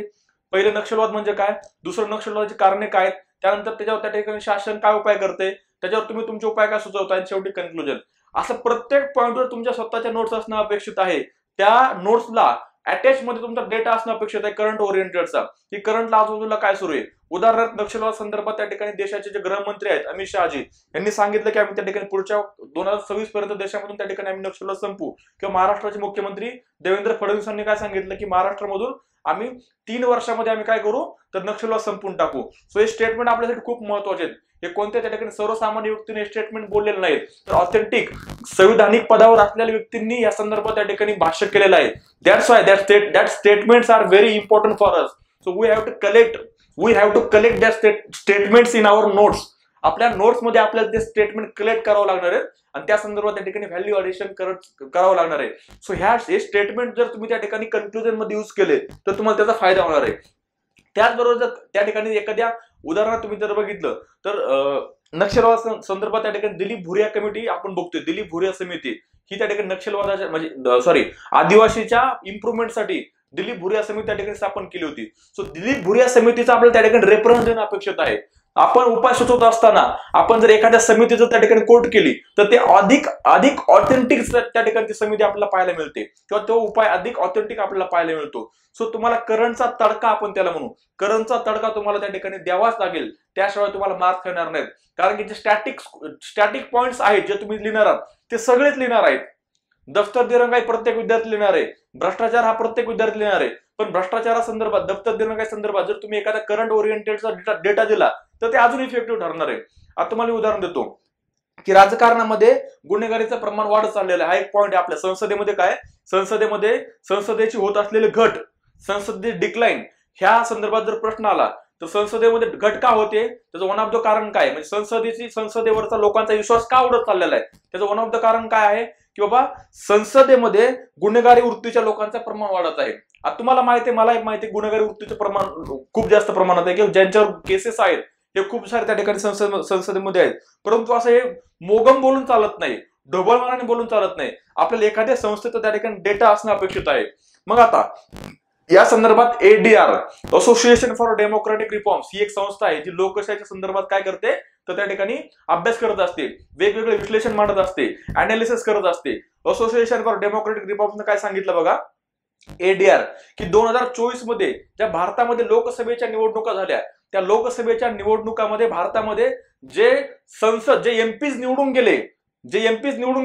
पहिले नक्षलवाद म्हणजे काय, दुसरं नक्षलवादाची कारणे काय, त्यानंतर त्याच्यावर त्या ठिकाणी शासन काय उपाय करते, त्याच्यावर तुम्ही तुमचे उपाय काय सुचवता, आणि शेवटी कन्क्लुजन. असं प्रत्येक पॉइंटवर तुमच्या स्वतःच्या नोट्स असणं अपेक्षित आहे. त्या नोट्सला अटॅच मध्ये तुमचा डेटा असणं अपेक्षित आहे करंट ओरिएंटेडचा, की करंटला आजूबाजूला काय सुरू आहे. उदाहरणार्थ नक्षलवाद संदर्भात त्या ठिकाणी देशाचे जे गृहमंत्री आहेत अमित शहाजी यांनी सांगितलं की आम्ही त्या ठिकाणी पुढच्या 2026 पर्यंत देशामधून त्या ठिकाणी आम्ही नक्षलवाद संपू. किंवा महाराष्ट्राचे मुख्यमंत्री देवेंद्र फडणवीस यांनी काय सांगितलं की महाराष्ट्रामधून आम्ही 3 वर्षामध्ये आम्ही काय करू तर नक्षलवाद संपून टाकू. सो हे स्टेटमेंट आपल्यासाठी खूप महत्वाचे आहेत. हे कोणत्या त्या ठिकाणी सर्वसामान्य व्यक्तीने स्टेटमेंट बोललेले नाहीत, तर ऑथेंटिक संविधानिक पदावर असलेल्या व्यक्तींनी या संदर्भात त्या ठिकाणी भाष्य केलेलं आहे. That's why that statements are very important for us. So we have to collect that statements in our notes. आपल्या नोट्स मध्ये आपल्याला ते स्टेटमेंट कलेक्ट करावं लागणार आहे आणि त्या संदर्भात त्या ठिकाणी व्हॅल्यू ॲडिशन करावं लागणार आहे. सो हे स्टेटमेंट जर तुम्ही त्या ठिकाणी कन्क्लुजन मध्ये यूज केले तर तुम्हाला त्याचा फायदा होणार आहे. त्याचबरोबर जर त्या ठिकाणी एखाद्या उदाहरणार्थ तुम्ही जर बघितलं तर नक्षलवाद संदर्भात त्या ठिकाणी दिलीप भुरिया कमिटी आपण बघतोय. दिलीप भुरिया समिती ही त्या ठिकाणी नक्षलवादाच्या म्हणजे आदिवासीच्या इम्प्रुव्हमेंटसाठी दिलीप भुरिया समिती त्या ठिकाणी स्थापन केली होती. सो दिलीप भुरिया समितीचा आपल्याला त्या ठिकाणी रेफरन्स देणं अपेक्षित आहे. आपण उपाय सुचवत असताना आपण जर एखाद्या समितीचं त्या ठिकाणी कोट केली तर ते अधिक ऑथेंटिक त्या ठिकाणी ती समिती आपल्याला पाहायला मिळते किंवा तो उपाय अधिक ऑथेंटिक आपल्याला पाहायला मिळतो. सो तुम्हाला करंटचा तडका आपण त्याला म्हणू, करंटचा तडका तुम्हाला त्या ठिकाणी द्यावाच लागेल, त्याशिवाय तुम्हाला मार्क्स येणार नाहीत. कारण की जे स्टॅटिक पॉइंट्स आहेत जे तुम्ही लिहिणार आहात ते सगळेच लिहिणार आहेत. दफ्तर दिरंगाई प्रत्येक विद्यार्थी लिहिणार आहे, भ्रष्टाचार हा प्रत्येक विद्यार्थी लिहिणार आहे. पण भ्रष्टाचारासंदर्भात दफ्तर दिरंगाई संदर्भात जर तुम्ही एखादा करंट ओरिएंटेडचा डेटा दिला तर ते अजून इफेक्टिव्ह ठरणार आहे. आता तुम्हाला उदाहरण देतो की राजकारणामध्ये गुन्हेगारीचं प्रमाण वाढत चाललेलं आहे. हा एक पॉईंट आहे. आपल्या संसदेमध्ये काय, संसदेची होत असलेले घट, संसदेची डिक्लाइन, ह्या संदर्भात जर प्रश्न आला तर संसदेमध्ये घट का होते, त्याचं वन ऑफ द कारण काय, म्हणजे संसदेवरचा लोकांचा विश्वास का उडत चाललेला आहे, त्याचं वन ऑफ द कारण काय आहे की बाबा संसदेमध्ये गुन्हेगारी वृत्तीच्या लोकांचं प्रमाण वाढत आहे. आता तुम्हाला माहिती आहे, मला एक माहिती आहे, गुन्हेगारी वृत्तीचं प्रमाण खूप जास्त प्रमाणात आहे, की ज्यांच्यावर केसेस आहेत हे खूप सारे त्या ठिकाणी संसदेमध्ये आहेत. परंतु असं हे मोगम बोलून चालत नाही, ढोबळमानाने बोलून चालत नाही. आपल्याला एखाद्या संस्थेचा त्या ठिकाणी डेटा असणं अपेक्षित आहे. मग आता या संदर्भात ADR, Association for Democratic Reforms, ही एक संस्था आहे जी लोकशाहीच्या संदर्भात काय करते, तर त्या ठिकाणी अभ्यास करत असते, वेगवेगळे विश्लेषण मांडत असते, अनालिसिस करत असते. असोसिएशन फॉर डेमोक्रेटिक रिफॉर्म्सने काय सांगितलं बघा, ADR, की 2024 मध्ये ज्या भारतामध्ये लोकसभेच्या निवडणुका झाल्या, त्या लोकसभेच्या निवडणुकामध्ये भारतामध्ये जे संसद, जे एमपीज निवडून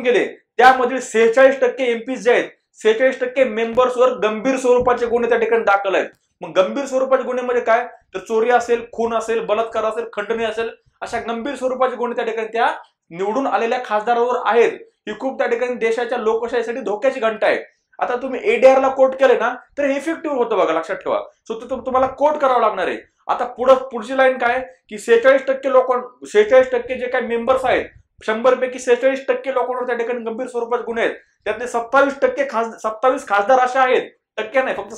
गेले, त्यामधील 46% एमपीज जे आहेत, 46% मेंबर्सवर गंभीर स्वरूपाचे गुन्हे त्या ठिकाणी दाखल आहेत. मग गंभीर स्वरूपाचे गुन्हे म्हणजे काय, तर चोरी असेल, खून असेल, बलात्कार असेल, खंडणी असेल, अशा गंभीर स्वरूपाचे गुन्हे त्या ठिकाणी त्या निवडून आलेल्या खासदारावर आहेत. ही खूप त्या ठिकाणी देशाच्या लोकशाहीसाठी धोक्याची घंटा आहे. आता तुम्ही ADR ला कोट केले ना तर हे इफेक्टिव्ह होतं बघा, लक्षात ठेवा. सो तुम्हाला कोट करावं लागणार आहे. आता पुढची लाईन काय, की 46% जे काही मेंबर्स आहेत, 100 पैकी 46% लोकांवर त्या ठिकाणी गंभीर स्वरूपाचे गुन्हे आहेत. त्यातले 27 खासदार असे आहेत, टक्के नाही फक्त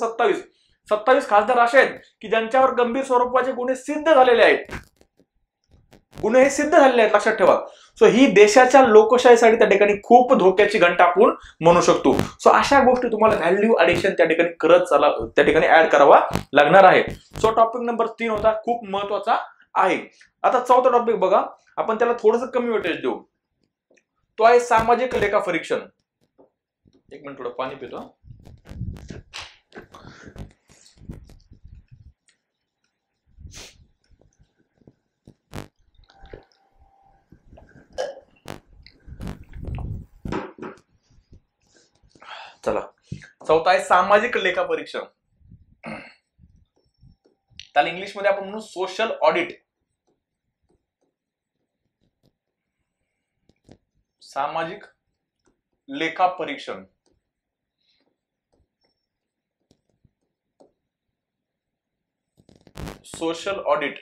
27 खासदार असे आहेत की ज्यांच्यावर गंभीर स्वरूपाचे गुन्हे सिद्ध झालेले आहेत. गुन्हे हे सिद्ध झालेले आहेत, लक्षात ठेवा. सो ही देशाच्या लोकशाहीसाठी त्या ठिकाणी खूप धोक्याची घंटा आपण म्हणू शकतो. सो अशा गोष्टी तुम्हाला व्हॅल्यू ऍडिशन त्या ठिकाणी करत चला, त्या ठिकाणी ऍड करावा लागणार आहे. सो टॉपिक नंबर 3 होता, खूप महत्वाचा आहे. आता चौथा टॉपिक बघा, आपण त्याला थोडंसं कमी वेटेज देऊ. तो आहे सामाजिक लेखापरीक्षण. एक मिनिट, थोडं पाणी पितो. चला, चौथा आहे सामाजिक लेखापरीक्षण. त्याला इंग्लिश मध्ये आपण म्हणू सोशल ऑडिट. सामाजिक लेखापरीक्षण, सोशल ऑडिट.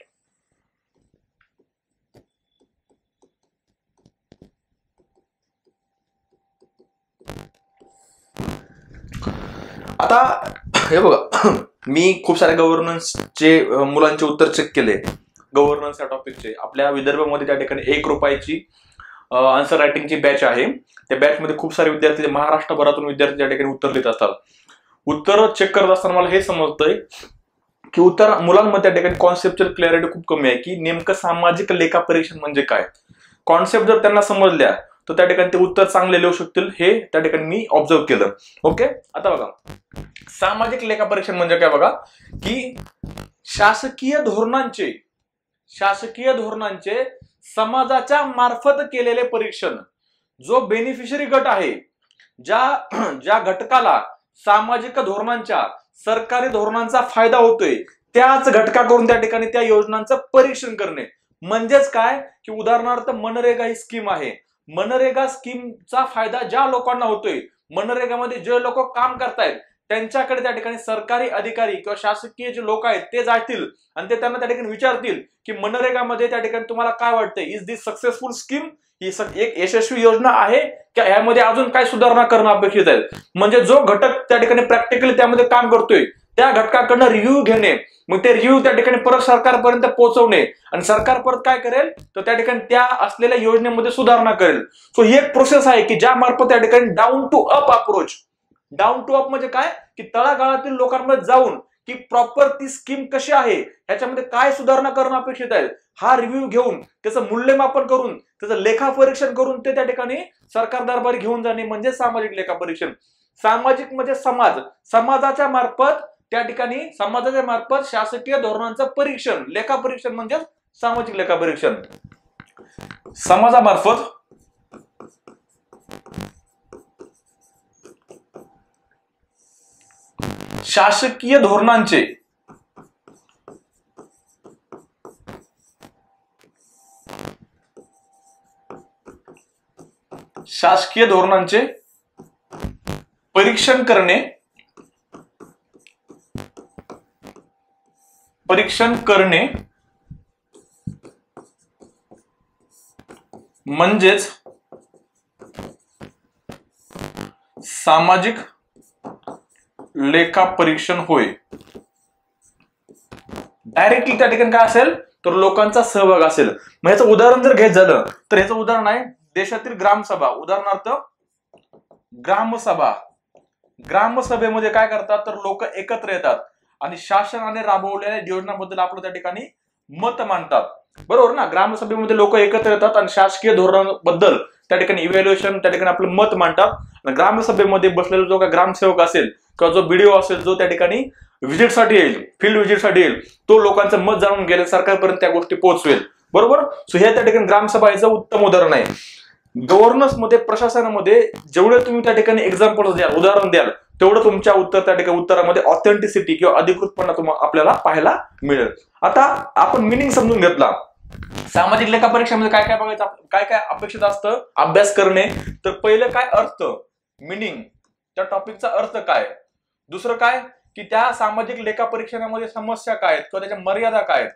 आता हे बघा, मी खूप साऱ्या गव्हर्नन्सचे मुलांचे उत्तर चेक केले, गव्हर्नन्स या टॉपिकचे. आपल्या विदर्भामध्ये त्या ठिकाणी 1 रुपयाची आन्सर रायटिंगची बॅच आहे. त्या बॅच मध्ये खूप सारे विद्यार्थी, महाराष्ट्रभरातून विद्यार्थी त्या ठिकाणी उत्तर देत असतात. उत्तर चेक करत असताना मला हे समजतंय की उत्तर मुलांमध्ये त्या ठिकाणी कॉन्सेप्च्युअल क्लॅरिटी खूप कमी आहे, की नेमकं सामाजिक लेखापरीक्षण म्हणजे काय. कॉन्सेप्ट जर त्यांना समजल्या तर त्या ठिकाणी ते उत्तर चांगले लिहू शकतील, हे त्या ठिकाणी मी ऑब्झर्व केलं. ओके, आता बघा, सामाजिक लेखापरीक्षण म्हणजे काय बघा, की शासकीय धोरणांचे समाजाच्या मार्फत केलेले परीक्षण. जो बेनिफिशरी गट आहे, ज्या घटकाला सामाजिक धोरणांच्या, सरकारी धोरणांचा फायदा होतोय, त्याच घटकाकडून त्या ठिकाणी त्या योजनांचं परीक्षण करणे. म्हणजेच काय, की उदाहरणार्थ मनरेगा ही स्कीम आहे. मनरेगा स्कीमचा फायदा ज्या लोकांना होतोय, मनरेगामध्ये जे लोक काम करतायत, त्यांच्याकडे त्या ठिकाणी सरकारी अधिकारी किंवा शासकीय जे लोक आहेत ते जातील आणि ते त्यांना त्या ठिकाणी विचारतील की मनरेगामध्ये त्या ठिकाणी तुम्हाला काय वाटतंय, इज दिस सक्सेसफुल स्कीम, ही एक यशस्वी योजना आहे की यामध्ये अजून काय सुधारणा करणं अपेक्षित आहे. म्हणजे जो घटक त्या ठिकाणी प्रॅक्टिकली त्यामध्ये काम करतोय त्या घटकाकडनं रिव्ह्यू घेणे, मग ते रिव्ह्यू त्या ठिकाणी परत सरकारपर्यंत पोहोचवणे, आणि सरकार परत काय करेल तर त्या ठिकाणी त्या असलेल्या योजनेमध्ये सुधारणा करेल. सो ही एक प्रोसेस आहे की ज्या मार्फत त्या ठिकाणी down to up approach. Down to up म्हणजे काय, की तळागाळातील लोकांमध्ये जाऊन की प्रॉपर ती स्कीम कशी आहे, ह्याच्यामध्ये काय सुधारणा करणं अपेक्षित आहे, हा रिव्ह्यू घेऊन त्याचं मूल्यमापन करून त्याचं लेखापरीक्षण करून ते त्या ठिकाणी सरकार दरबारी घेऊन जाणे म्हणजे सामाजिक लेखापरीक्षण. सामाजिक म्हणजे समाजाच्या मार्फत शासकीय धोरणांचं परीक्षण. लेखापरीक्षण म्हणजे सामाजिक लेखापरीक्षण. समाजामार्फत शासकीय धोरणांचे परीक्षण करणे म्हणजेच सामाजिक लेखा परीक्षण होय. डायरेक्टली त्या ठिकाणी काय असेल तर लोकांचा सहभाग असेल. मग ह्याचं उदाहरण जर घ्यायचं झालं तर ह्याचं उदाहरण आहे देशातील ग्रामसभा. उदाहरणार्थ ग्रामसभा. ग्रामसभेमध्ये काय करतात तर लोक एकत्र येतात आणि शासनाने राबवलेल्या योजनांबद्दल आपलं त्या ठिकाणी मत मांडतात. बरोबर ना. ग्रामसभेमध्ये लोक एकत्र येतात आणि शासकीय धोरणाबद्दल त्या ठिकाणी इव्हॅल्युएशन त्या ठिकाणी आपलं मत मांडतात. आणि ग्रामसभेमध्ये बसलेला जो काय ग्रामसेवक असेल किंवा जो बीडीओ असेल जो त्या ठिकाणी व्हिजिटसाठी येईल, फील्ड व्हिजिटसाठी येईल, तो लोकांचं मत जाणून गेले सरकारपर्यंत त्या गोष्टी पोहोचवेल. बरोबर. सो हे त्या ठिकाणी ग्रामसभा याचं उत्तम उदाहरण आहे. गव्हर्नन्स मध्ये प्रशासनामध्ये जेवढे तुम्ही त्या ठिकाणी एक्झाम्पल द्याल, उदाहरण द्याल, तेवढं तुमच्या त्या ठिकाणी उत्तरामध्ये ऑथेंटिसिटी किंवा अधिकृतपणा आपल्याला पाहायला मिळेल. आता आपण मिनिंग समजून घेतला. सामाजिक लेखा परीक्षेमध्ये काय काय बघायचं, काय काय अपेक्षित असतं अभ्यास करणे. तर पहिलं काय अर्थ, मिनिंग, त्या टॉपिकचा अर्थ काय. दुसरं काय की त्या सामाजिक लेखा परीक्षणामध्ये समस्या काय आहेत किंवा त्याच्या मर्यादा काय आहेत.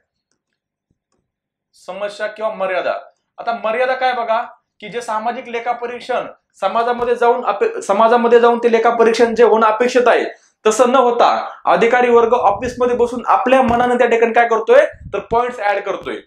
समस्या किंवा मर्यादा. आता मर्यादा काय बघा की जे सामाजिक लेखा परीक्षण समाजामध्ये जाऊन ते लेखा परीक्षण जे होणं अपेक्षित आहे तसं न होता अधिकारी वर्ग ऑफिसमध्ये बसून आपल्या मनाने त्या ठिकाणी काय करतोय तर पॉइंट्स ऍड करतोय.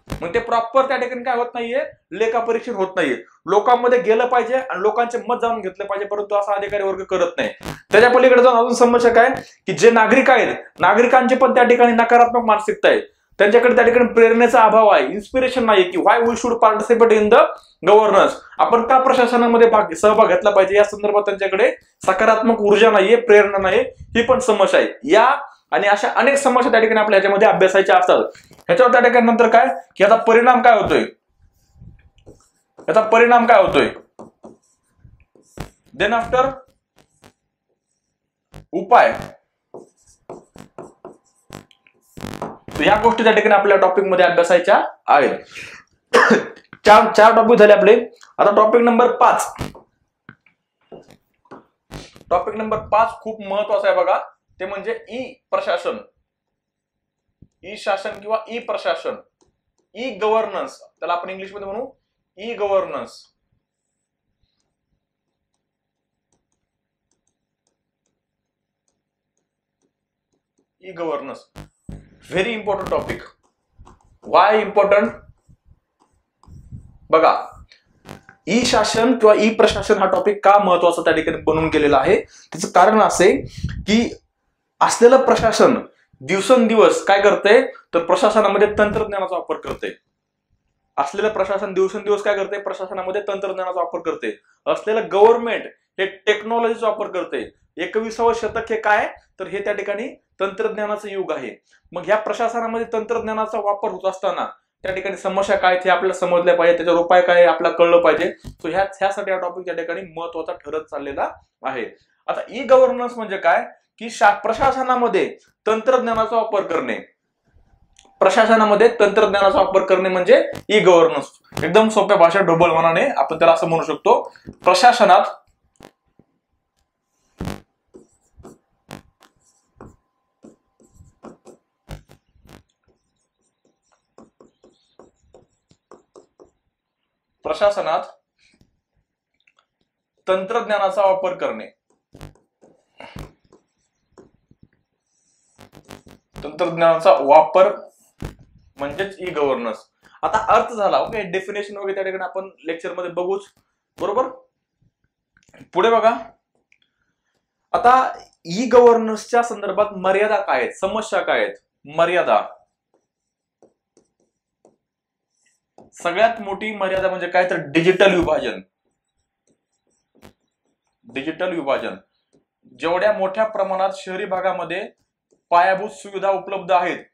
मग ते प्रॉपर त्या ठिकाणी काय होत नाहीये, लेखा परीक्षण होत नाहीये. लोकांमध्ये गेलं पाहिजे आणि लोकांचे मत जाणून घेतलं पाहिजे, परंतु असा अधिकारी वर्ग करत नाही. त्याच्या पलीकडे जाऊन अजून समस्या काय की जे नागरिक आहेत, नागरिकांची पण त्या ठिकाणी नकारात्मक मानसिकता आहे. त्यांच्याकडे त्या ठिकाणी प्रेरणेचा अभाव आहे, इन्स्पिरेशन नाही की why we should participate in the governance. आपण का प्रशासनामध्ये सहभाग घेतला पाहिजे या संदर्भात त्यांच्याकडे सकारात्मक ऊर्जा नाहीये, प्रेरणा नाही. ही पण समस्या आहे. या आणि अशा अनेक समस्या त्या ठिकाणी आपल्या ह्याच्यामध्ये अभ्यासायच्या असतात. ह्याच्यावर त्या ठिकाणी नंतर काय की याचा परिणाम काय होतोय, याचा परिणाम काय होतोय. देन आफ्टर उपाय. या गोष्टी त्या ठिकाणी आपल्या टॉपिक मध्ये अभ्यासायच्या आहेत. चार टॉपिक झाले आपले. आता टॉपिक नंबर 5. टॉपिक नंबर 5 खूप महत्वाचा आहे बघा. ते म्हणजे ई प्रशासन. ई शासन किंवा ई प्रशासन, ई गव्हर्नन्स त्याला आपण इंग्लिश मध्ये म्हणू e governance. E governance very important topic. Y important बघा. ई शासन किंवा ई प्रशासन हा टॉपिक का महत्वाचा त्या ठिकाणी बनवून गेलेला आहे, त्याचं कारण असे की असलेलं प्रशासन दिवसेंदिवस काय करते तर प्रशासनामध्ये तंत्रज्ञानाचा वापर करते. असलेलं प्रशासन दिवसेंदिवस काय करते, प्रशासनामध्ये तंत्रज्ञानाचा वापर करते. असलेलं गव्हर्नमेंट हे टेक्नॉलॉजीचा वापर करते. 21वे शतक हे काय तर हे त्या ठिकाणी तंत्रज्ञानाचं युग आहे. मग ह्या प्रशासनामध्ये तंत्रज्ञानाचा वापर होत असताना त्या ठिकाणी समस्या काय हे आपल्याला समजल्या पाहिजे, त्याच्यावर उपाय काय आपल्याला कळलं पाहिजे. सो ह्यासाठी हा टॉपिक त्या ठिकाणी महत्वाचा ठरत चाललेला आहे. आता ई गव्हर्नन्स म्हणजे काय की प्रशासनामध्ये तंत्रज्ञानाचा वापर करणे. प्रशासनामध्ये तंत्रज्ञानाचा वापर करणे म्हणजे ई गव्हर्नन्स. एकदम सोप्या भाषा ढोबळ मनाने आपण त्याला असं म्हणू शकतो. प्रशासनात तंत्रज्ञानाचा वापर करणे. तंत्रज्ञानाचा वापर म्हणजेच ई गव्हर्नन्स. आता अर्थ झाला. ओके. डेफिनेशन वगैरे त्या ठिकाणी आपण लेक्चर मध्ये बघूच. बरोबर. पुढे बघा. आता ई गव्हर्नन्सच्या संदर्भात मर्यादा काय आहेत, समस्या काय आहेत. मर्यादा. सगळ्यात मोठी मर्यादा म्हणजे काय तर डिजिटल विभाजन. डिजिटल विभाजन. जेवढ्या मोठ्या प्रमाणात शहरी भागामध्ये पायाभूत सुविधा उपलब्ध आहेत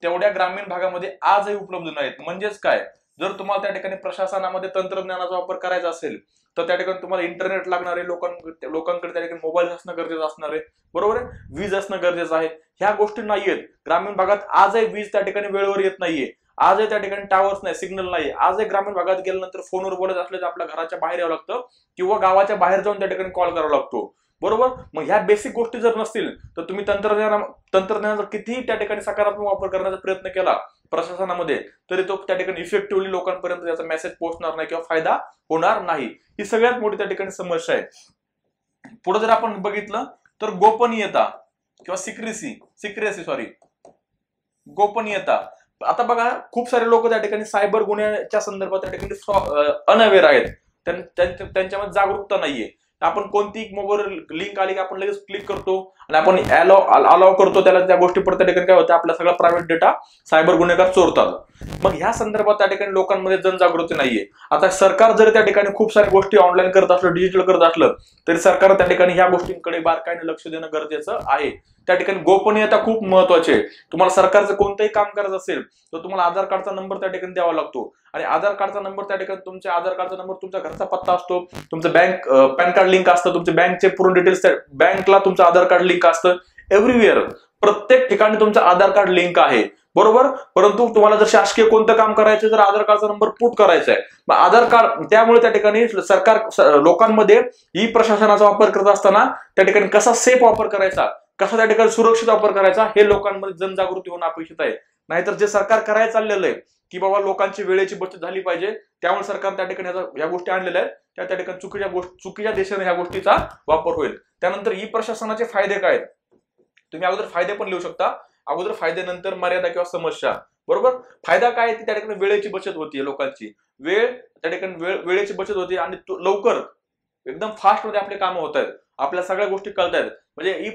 तेवढ्या ग्रामीण भागामध्ये आजही उपलब्ध नाहीत. म्हणजेच काय, जर तुम्हाला त्या ठिकाणी प्रशासनामध्ये तंत्रज्ञानाचा वापर करायचा असेल तर त्या ठिकाणी तुम्हाला इंटरनेट लागणार आहे, लोकांकडे त्या ठिकाणी मोबाईल असणं गरजेचं असणार आहे. बरोबर आहे. वीज असणं गरजेचं आहे. ह्या गोष्टी नाहीयेत ग्रामीण भागात. आजही वीज त्या ठिकाणी वेळेवर येत नाहीये. आजही त्या ठिकाणी टावर्स नाही, सिग्नल नाही. आजही ग्रामीण भागात गेल्यानंतर फोनवर बोलत असले तर आपल्या घराच्या बाहेर यावं लागतं किंवा गावाच्या बाहेर जाऊन त्या ठिकाणी कॉल करावा लागतो. बरोबर. मग ह्या बेसिक गोष्टी जर नसतील तर तुम्ही तंत्रज्ञानाचा कितीही त्या ठिकाणी सकारात्मक वापर करण्याचा प्रयत्न केला प्रशासनामध्ये तरी तो त्या ठिकाणी इफेक्टिव्हली लोकांपर्यंत त्याचा मेसेज पोहोचणार नाही किंवा फायदा होणार नाही. ही सगळ्यात मोठी त्या ठिकाणी समस्या आहे. पुढे जर आपण बघितलं तर गोपनीयता किंवा सिक्रेसी सॉरी गोपनीयता. आता बघा खूप सारे लोक त्या ठिकाणी सायबर गुन्ह्याच्या संदर्भात त्या ठिकाणी अनअवेअर आहेत, त्यांच्यामध्ये जागरूकता नाहीये. आपण कोणती मोबाईल लिंक आली की आपण लगेच क्लिक करतो आणि आपण अलाव करतो त्याला, त्या गोष्टी परत त्या ठिकाणी काय होतं, आपला सगळा प्रायव्हेट डेटा सायबर गुन्हेगार चोरतात. मग ह्या संदर्भात त्या ठिकाणी लोकांमध्ये जनजागृती नाहीये. आता सरकार जर त्या ठिकाणी खूप साऱ्या गोष्टी ऑनलाईन करत असलं, डिजिटल करत असलं, तरी सरकार त्या ठिकाणी ह्या गोष्टींकडे बारकाईने लक्ष देणं गरजेचं आहे. त्या ठिकाणी गोपनीयता खूप महत्वाची आहे. तुम्हाला सरकारचं कोणतंही काम करायचं असेल तर तुम्हाला आधार कार्डचा नंबर त्या ठिकाणी द्यावा लागतो आणि आधार कार्डचा नंबर त्या ठिकाणी तुमच्या आधार कार्डचा नंबर तुमच्या घरचा पत्ता असतो, तुमचं बँक पॅन कार्ड लिंक असतं, तुमचे बँकचे पूर्ण डिटेल्स, बँकला तुमचं आधार कार्ड लिंक असतं. एव्हरीवेअर प्रत्येक ठिकाणी तुमचं आधार कार्ड लिंक आहे, बरोबर. परंतु तुम्हाला जर शासकीय कोणतं काम करायचं तर आधार कार्डचा नंबर पुट करायचा आहे. मग आधार कार्ड, त्यामुळे त्या ठिकाणी सरकार लोकांमध्ये ई प्रशासनाचा वापर करत असताना त्या ठिकाणी कसा सेफ वापर करायचा, कसा त्या ठिकाणी सुरक्षित वापर करायचा, हे लोकांमध्ये जनजागृती होणं अपेक्षित आहे. नाहीतर जे सरकार करायला चाललेलं आहे की बाबा लोकांची वेळेची बचत झाली पाहिजे, त्यामुळे सरकार त्या ठिकाणी या गोष्टी आणलेल्या आहेत, त्या ठिकाणी चुकीच्या दिशेने ह्या गोष्टीचा वापर होईल. त्यानंतर ई प्रशासनाचे फायदे काय आहेत, तुम्ही अगोदर फायदे पण लिहू शकता. अगोदर फायदे, नंतर मर्यादा किंवा समस्या, बरोबर. फायदा काय आहे, त्या ठिकाणी वेळेची बचत होती, लोकांची वेळ त्या ठिकाणी वेळेची बचत होती आणि लवकर एकदम फास्ट मध्ये आपले कामं होत आहेत, आपल्या सगळ्या गोष्टी कळत आहेत. म्हणजे ई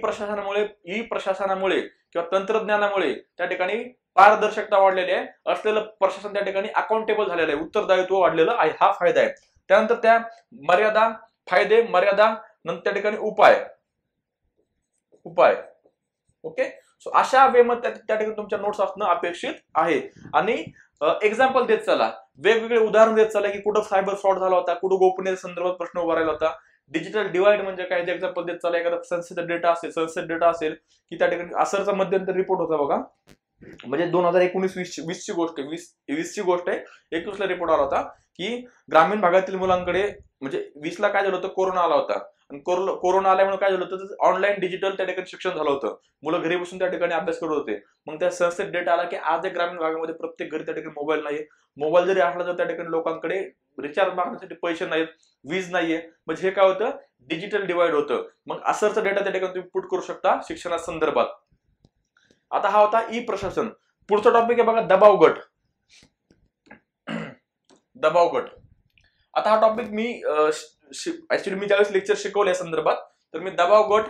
प्रशासनामुळे किंवा तंत्रज्ञानामुळे त्या ठिकाणी पारदर्शकता वाढलेली आहे, असलेलं प्रशासन त्या ठिकाणी अकाउंटेबल झालेलं आहे, उत्तरदायित्व वाढलेलं आहे, हा फायदा आहे. त्यानंतर त्या फायदे मर्यादा, नंतर त्या ठिकाणी उपाय ओके. सो अशा वे मध्ये त्या ठिकाणी तुमच्या नोट्स असणं अपेक्षित आहे. आणि एक्झाम्पल देत चला, वेगवेगळे उदाहरण देत चला की कुठं सायबर फ्रॉड झाला होता, कुठं गोपनीयते संदर्भात प्रश्न उभा राहिला होता. डिजिटल डिवाइड म्हणजे काय, एक्झाम्पल देत चला. एखादा संस्थेचा डेटा असेल की त्या ठिकाणी असरचा मध्यंतरी रिपोर्ट होता बघा, म्हणजे 2019-20 ची गोष्ट आहे, 20 ची गोष्ट आहे, 21 ला रिपोर्ट आला होता की ग्रामीण भागातील मुलांकडे, म्हणजे 20 ला काय झालं होतं, कोरोना आला होता आणि कोरोना आल्यामुळे काय झालं होतं, ऑनलाईन डिजिटल त्या ठिकाणी शिक्षण झालं होतं, मुलं घरी बसून त्या ठिकाणी अभ्यास करत होते. मग त्या संस्थेत डेटा आला की आज ग्रामीण भागामध्ये प्रत्येक घरी त्या ठिकाणी मोबाईल नाही, मोबाईल जरी असला तर त्या ठिकाणी लोकांकडे रिचार्ज मागण्यासाठी पैसे नाहीत, वीज नाहीये. म्हणजे हे काय होतं, डिजिटल डिवाइड होतं. मग असरचा डेटा त्या ठिकाणी तुम्ही पुट करू शकता शिक्षणासंदर्भात. आता हा होता ई प्रशासन. पुढचा टॉपिक आहे बघा, दबाव गट. आता हा टॉपिक मी ऍक्च्युअली मी ज्यावेळेस लेक्चर शिकवल्या संदर्भात, तर मी दबाव गट,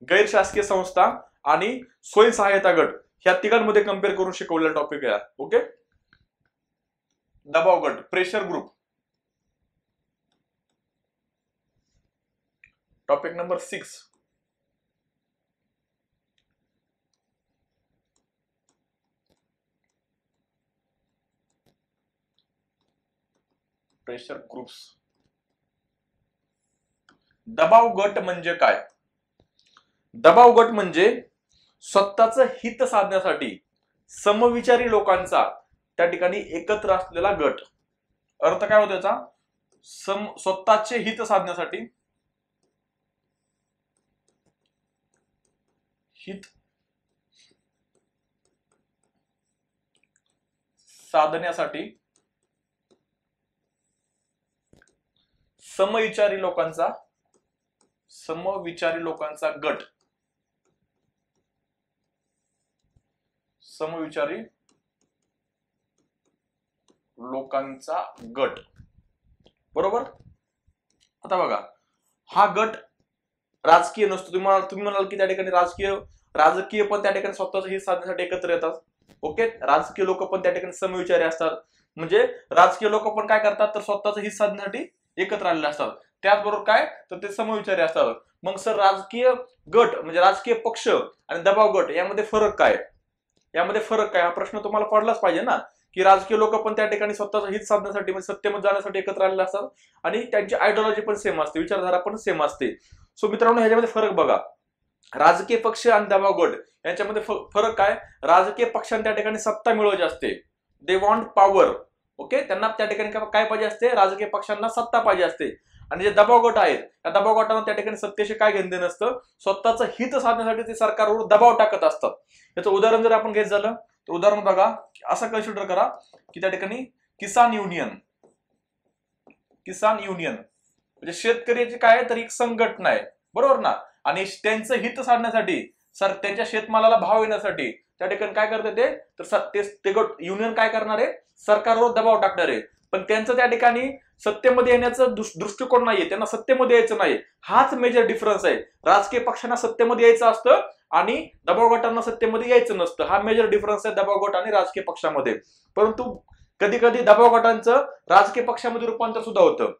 गैर शासकीय संस्था आणि स्वयंसहायता गट ह्या तिघांमध्ये कम्पेअर करून शिकवलेला टॉपिक आहे. ओके, दबाव गट, pressure group. Topic number 6, pressure groups. दबाव गट म्हणजे काय? दबाव गट म्हणजे स्वतःचं हित साधण्यासाठी समविचारी लोकांचा त्या ठिकाणी एकत्र असलेला गट. अर्थ काय होतो याचा? स्वतःचे हित साधण्यासाठी, समविचारी लोकांचा गट. समविचारी लोकांचा गट, बरोबर. आता बघा, हा गट राजकीय नसतो. तुम्ही म्हणाल की त्या ठिकाणी राजकीय पण त्या ठिकाणी स्वतःचं हित साधण्यासाठी एकत्र येतात. ओके, राजकीय लोक पण त्या ठिकाणी समविचारी असतात. म्हणजे राजकीय लोक पण काय करतात, तर स्वतःचं हित साधण्यासाठी एकत्र आलेले असतात. त्याचबरोबर काय, तर ते समविचारी असतात. मग सर, राजकीय गट म्हणजे राजकीय पक्ष आणि दबाव गट यामध्ये फरक काय? हा प्रश्न तुम्हाला पडलाच पाहिजे ना, की राजकीय लोक पण त्या ठिकाणी स्वतःचं हित साधण्यासाठी म्हणजे सत्तेमध्ये जाण्यासाठी एकत्र आलेले असतात आणि त्यांची आयडिओलॉजी पण सेम असते, विचारधारा पण सेम असते. सो मित्रांनो, ह्याच्यामध्ये फरक बघा, राजकीय पक्ष आणि दबाव गट यांच्यामध्ये फरक काय? राजकीय पक्षांना त्या ठिकाणी सत्ता मिळवायची असते, दे वॉन्ट पॉवर. ओके, त्यांना त्या ठिकाणी काय पाहिजे असते? राजकीय पक्षांना सत्ता पाहिजे असते. आणि जे दबाव गट आहेत, त्या दबाव गटांना त्या ठिकाणी सत्तेशी काय घेणं देणं नसतं, स्वतःचं हित साधण्यासाठी ते सरकारवर दबाव टाकत असतात. याचं उदाहरण जर आपण घेत झालं तर उदाहरण बघा, असं कन्सिडर करा की त्या ठिकाणी किसान युनियन म्हणजे शेतकऱ्याची काय तर एक संघटना आहे, बरोबर ना. आणि त्यांचं हित साधण्यासाठी त्यांच्या शेतमालाला भाव येण्यासाठी त्या ठिकाणी काय करते ते गट युनियन काय करणार आहे, सरकारवर दबाव टाकणार आहे. पण त्यांचं त्या ठिकाणी सत्तेमध्ये येण्याचं दृष्टिकोन नाहीये, त्यांना सत्तेमध्ये यायचं नाही. हाच मेजर डिफरन्स आहे. राजकीय पक्षांना सत्तेमध्ये यायचं असतं आणि दबाव गटांना सत्तेमध्ये यायचं नसतं. हा मेजर डिफरन्स आहे दबाव गट आणि राजकीय पक्षामध्ये. परंतु कधी कधी दबाव गटांचं राजकीय पक्षामध्ये रूपांतर सुद्धा होतं.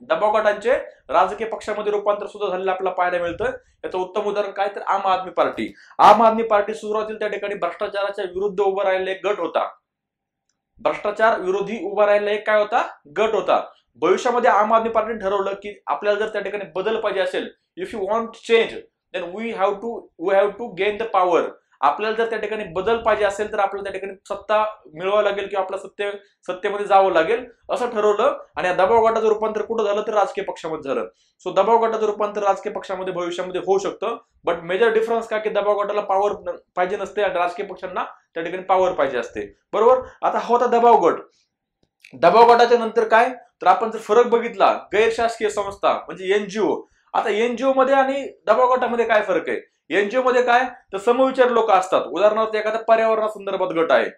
दबाव गटांचे राजकीय पक्षामध्ये रूपांतर सुद्धा झालेलं आपल्याला पाहायला मिळतं. याचं उत्तम उदाहरण काय तर आम आदमी पार्टी. आम आदमी पार्टी सुरुवातीला त्या ठिकाणी भ्रष्टाचाराच्या विरुद्ध उभा राहिलेला एक गट होता. भ्रष्टाचार विरोधी उभा राहिलेला एक काय होता, गट होता. भविष्यामध्ये आम आदमी पार्टीने ठरवलं की आपल्याला जर त्या ठिकाणी बदल पाहिजे असेल, if you want change then we have to gain the power. आपल्याला जर त्या ठिकाणी बदल पाहिजे असेल तर आपल्याला त्या ठिकाणी सत्ता मिळवावं लागेल किंवा आपल्या सत्तेमध्ये जावं लागेल असं ठरवलं. आणि या दबाव गटाचं रूपांतर कुठं झालं तर राजकीय पक्षामध्ये झालं. सो दबाव गटाचं रूपांतर राजकीय पक्षामध्ये भविष्यामध्ये होऊ शकतं. बट मेजर डिफरन्स काय की दबाव गटाला पॉवर पाहिजे नसते आणि राजकीय पक्षांना त्या ठिकाणी पॉवर पाहिजे असते. बरोबर. आता होता दबाव गट. दबाव गटाच्या नंतर काय तर आपण जर फरक बघितला, गैरशासकीय संस्था म्हणजे एनजीओ. आता एनजीओ मध्ये आणि दबाव गटामध्ये काय फरक आहे? एनजीओ मध्ये काय तर समविचारी लोक असतात. उदाहरणार्थ एखाद्या पर्यावरणासंदर्भात गट आहे,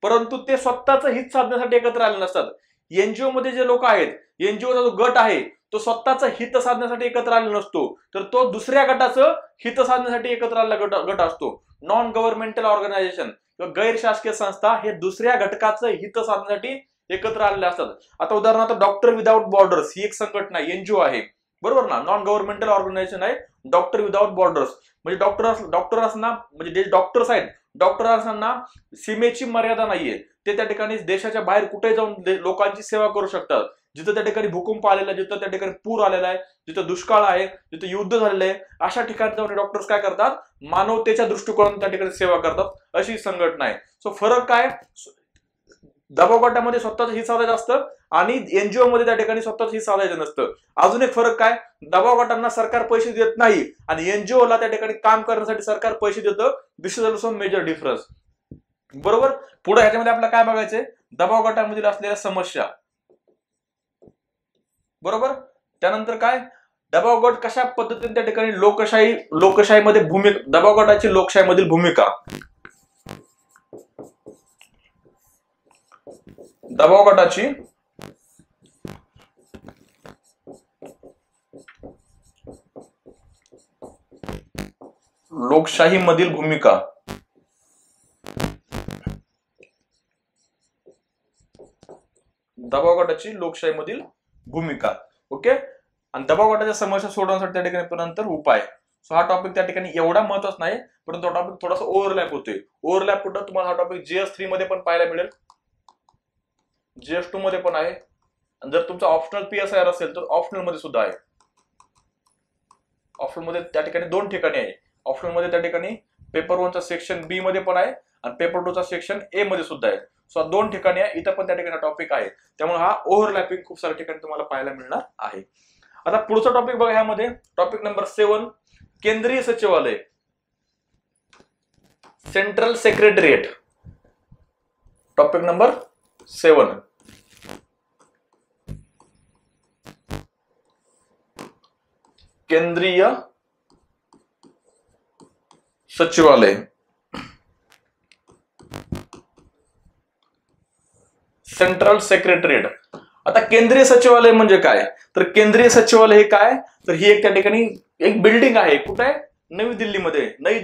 परंतु ते स्वतःचं हित साधण्यासाठी एकत्र आले नसतात. एनजीओ मध्ये जे लोक आहेत, एनजीओचा जो गट आहे तो स्वतःचं हित साधण्यासाठी एकत्र आलेला नसतो, तर तो दुसऱ्या गटाचं हित साधण्यासाठी एकत्र आलेला गट असतो. नॉन गव्हर्नमेंटल ऑर्गनायझेशन किंवा गैरशासकीय संस्था हे दुसऱ्या घटकाचं हित साधण्यासाठी एकत्र आलेले असतात. आता उदाहरणार्थ डॉक्टर विदाउट बॉर्डर्स ही एक संघटना एनजीओ आहे, बरोबर ना. नॉन गव्हर्नमेंटल ऑर्गनायझेशन आहे डॉक्टर विदाउट बॉर्डर्स. म्हणजे डॉक्टरांना म्हणजे जे डॉक्टर्स आहेत, डॉक्टरांना सीमेची मर्यादा नाहीये. ते त्या ठिकाणी देशाच्या बाहेर कुठे जाऊन लोकांची सेवा करू शकतात. जिथं त्या ठिकाणी भूकंप आलेला आहे, जिथं त्या ठिकाणी पूर आलेला आहे, जिथं दुष्काळ आहे, जिथं युद्ध झालेलं आहे, अशा ठिकाणी जाऊन डॉक्टर्स काय करतात, मानवतेच्या दृष्टिकोनातून त्या ठिकाणी सेवा करतात. अशी संघटना आहे. सो फरक काय, दबाव गटामध्ये स्वतःच हित साधायचं असतं आणि एनजीओ मध्ये त्या ठिकाणी स्वतःच हित साधायचं नसतं. अजून एक फरक काय, दबाव गटांना सरकार पैसे देत नाही आणि एनजीओ ला त्या ठिकाणी काम करण्यासाठी सरकार पैसे देतं. दिस इज ऑल्सो मेजर डिफरन्स. बरोबर. पुढे ह्याच्यामध्ये आपल्याला काय बघायचंय, दबाव गटामधील असलेल्या समस्या. बरोबर. त्यानंतर काय, दबाव गट कशा पद्धतीने त्या ठिकाणी लोकशाहीमध्ये भूमिका, दबाव गटाची लोकशाहीमधील भूमिका. दबाव गटाची लोकशाहीमधील भूमिका. दबाव गटाची लोकशाहीमधील भूमिका. ओके. आणि दबाव गटाच्या समस्या सोडवण्यासाठी त्या ठिकाणी नंतर उपाय. सो हा टॉपिक त्या ठिकाणी एवढा महत्वाचा नाही, परंतु हा टॉपिक थोडासा ओव्हरलॅप होतोय. ओव्हरलॅप कुठं तुम्हाला हा टॉपिक GS3 मध्ये पण पाहायला मिळेल, GS2 मध्ये पण आहे. जर तुमचा ऑप्शनल PSIR असेल तर ऑप्शनल मध्ये सुद्धा आहे. ऑप्शनल मध्ये त्या ठिकाणी 2 ठिकाणी आहे. ऑप्शनल मध्ये त्या ठिकाणी पेपर 1 चा सेक्शन B मध्ये पण आहे आणि पेपर 2 चा सेक्शन A मध्ये सुद्धा आहे. सो 2 ठिकाणी आहे. इथं पण त्या ठिकाणी टॉपिक आहे. त्यामुळे हा ओव्हरलॅपिंग खूप साऱ्या ठिकाणी तुम्हाला पाहायला मिळणार आहे. आता पुढचा टॉपिक बघा, ह्यामध्ये टॉपिक नंबर 7 केंद्रीय सचिवालय, सेंट्रल सेक्रेटरिएट. टॉपिक नंबर 7 केंद्रीय सचिवालय, सेंट्रल सेक्रेटरिएट. आता केंद्रीय सचिवालय म्हणजे काय तर केंद्रीय सचिवालय हे काय तर ही एक त्या ठिकाणी एक बिल्डिंग आहे. कुठे आहे, नवी दिल्लीमध्ये. नवीन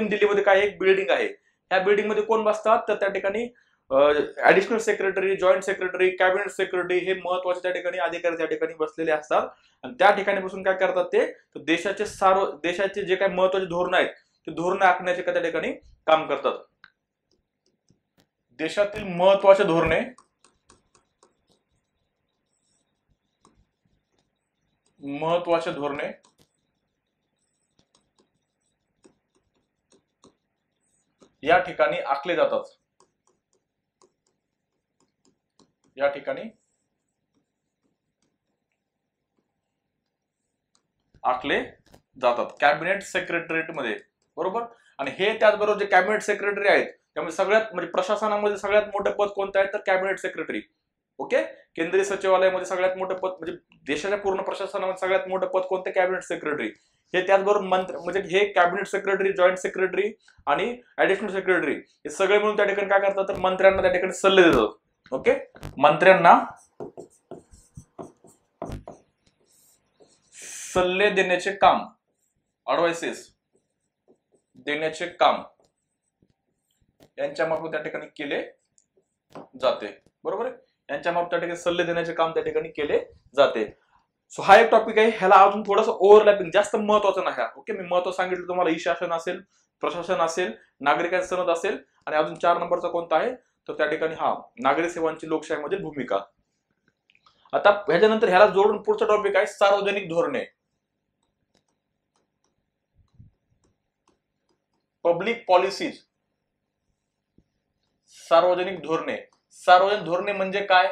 दिल्लीमध्ये काय एक बिल्डिंग आहे. ह्या बिल्डिंग मध्ये कोण बसतात तर त्या ठिकाणी additional secretary, joint secretary, cabinet secretary हे महत्वाचे त्या ठिकाणी अधिकारी त्या ठिकाणी बसलेले असतात. आणि त्या ठिकाणी बसून काय करतात ते देशाचे जे काही महत्वाचे धोरण आहेत ते धोरण आखण्याचे त्या ठिकाणी काम करतात. देशातील महत्वाचे धोरणे या ठिकाणी आखले जातात. कॅबिनेट सेक्रेटरिएट मध्ये. बरोबर. आणि हे त्याचबरोबर जे कॅबिनेट सेक्रेटरी आहेत त्यामुळे सगळ्यात म्हणजे प्रशासनामध्ये सगळ्यात मोठं पद कोणतं आहे तर कॅबिनेट सेक्रेटरी. ओके, केंद्रीय सचिवालयामध्ये सगळ्यात मोठं पद म्हणजे देशाच्या पूर्ण प्रशासनामध्ये सगळ्यात मोठं पद कोणतं? Cabinet secretary. हे त्याचबरोबर मंत्री म्हणजे हे कॅबिनेट सेक्रेटरी, जॉईंट सेक्रेटरी आणि ऍडिशनल सेक्रेटरी हे सगळे मिळून त्या ठिकाणी काय करतात? तर मंत्र्यांना त्या ठिकाणी सल्ले देतात. ओके, मंत्र्यांना सल्ले देण्याचे काम, ऍडवाइसेस देण्याचे काम यांच्यामार्फत त्या ठिकाणी केले जाते. बरोबर आहे, यांच्यामार्फत त्या ठिकाणी सल्ले देण्याचे काम त्या ठिकाणी केले जाते. सो हा एक टॉपिक आहे, ह्याला अजून थोडंसं ओव्हरलॅपिंग, जास्त महत्वाचं नाही. ओके, मी महत्व सांगितलं तुम्हाला, ई शासन असेल, प्रशासन असेल, नागरिकांचा सनद असेल आणि अजून 4 नंबरचा कोणता आहे तर त्या ठिकाणी हा नागरी सेवांची लोकशाहीमधील भूमिका. आता ह्याच्यानंतर ह्याला जोडून पुढचा टॉपिक आहे सार्वजनिक धोरणे, पब्लिक पॉलिसीज. सार्वजनिक धोरणे, सार्वजनिक धोरणे म्हणजे काय?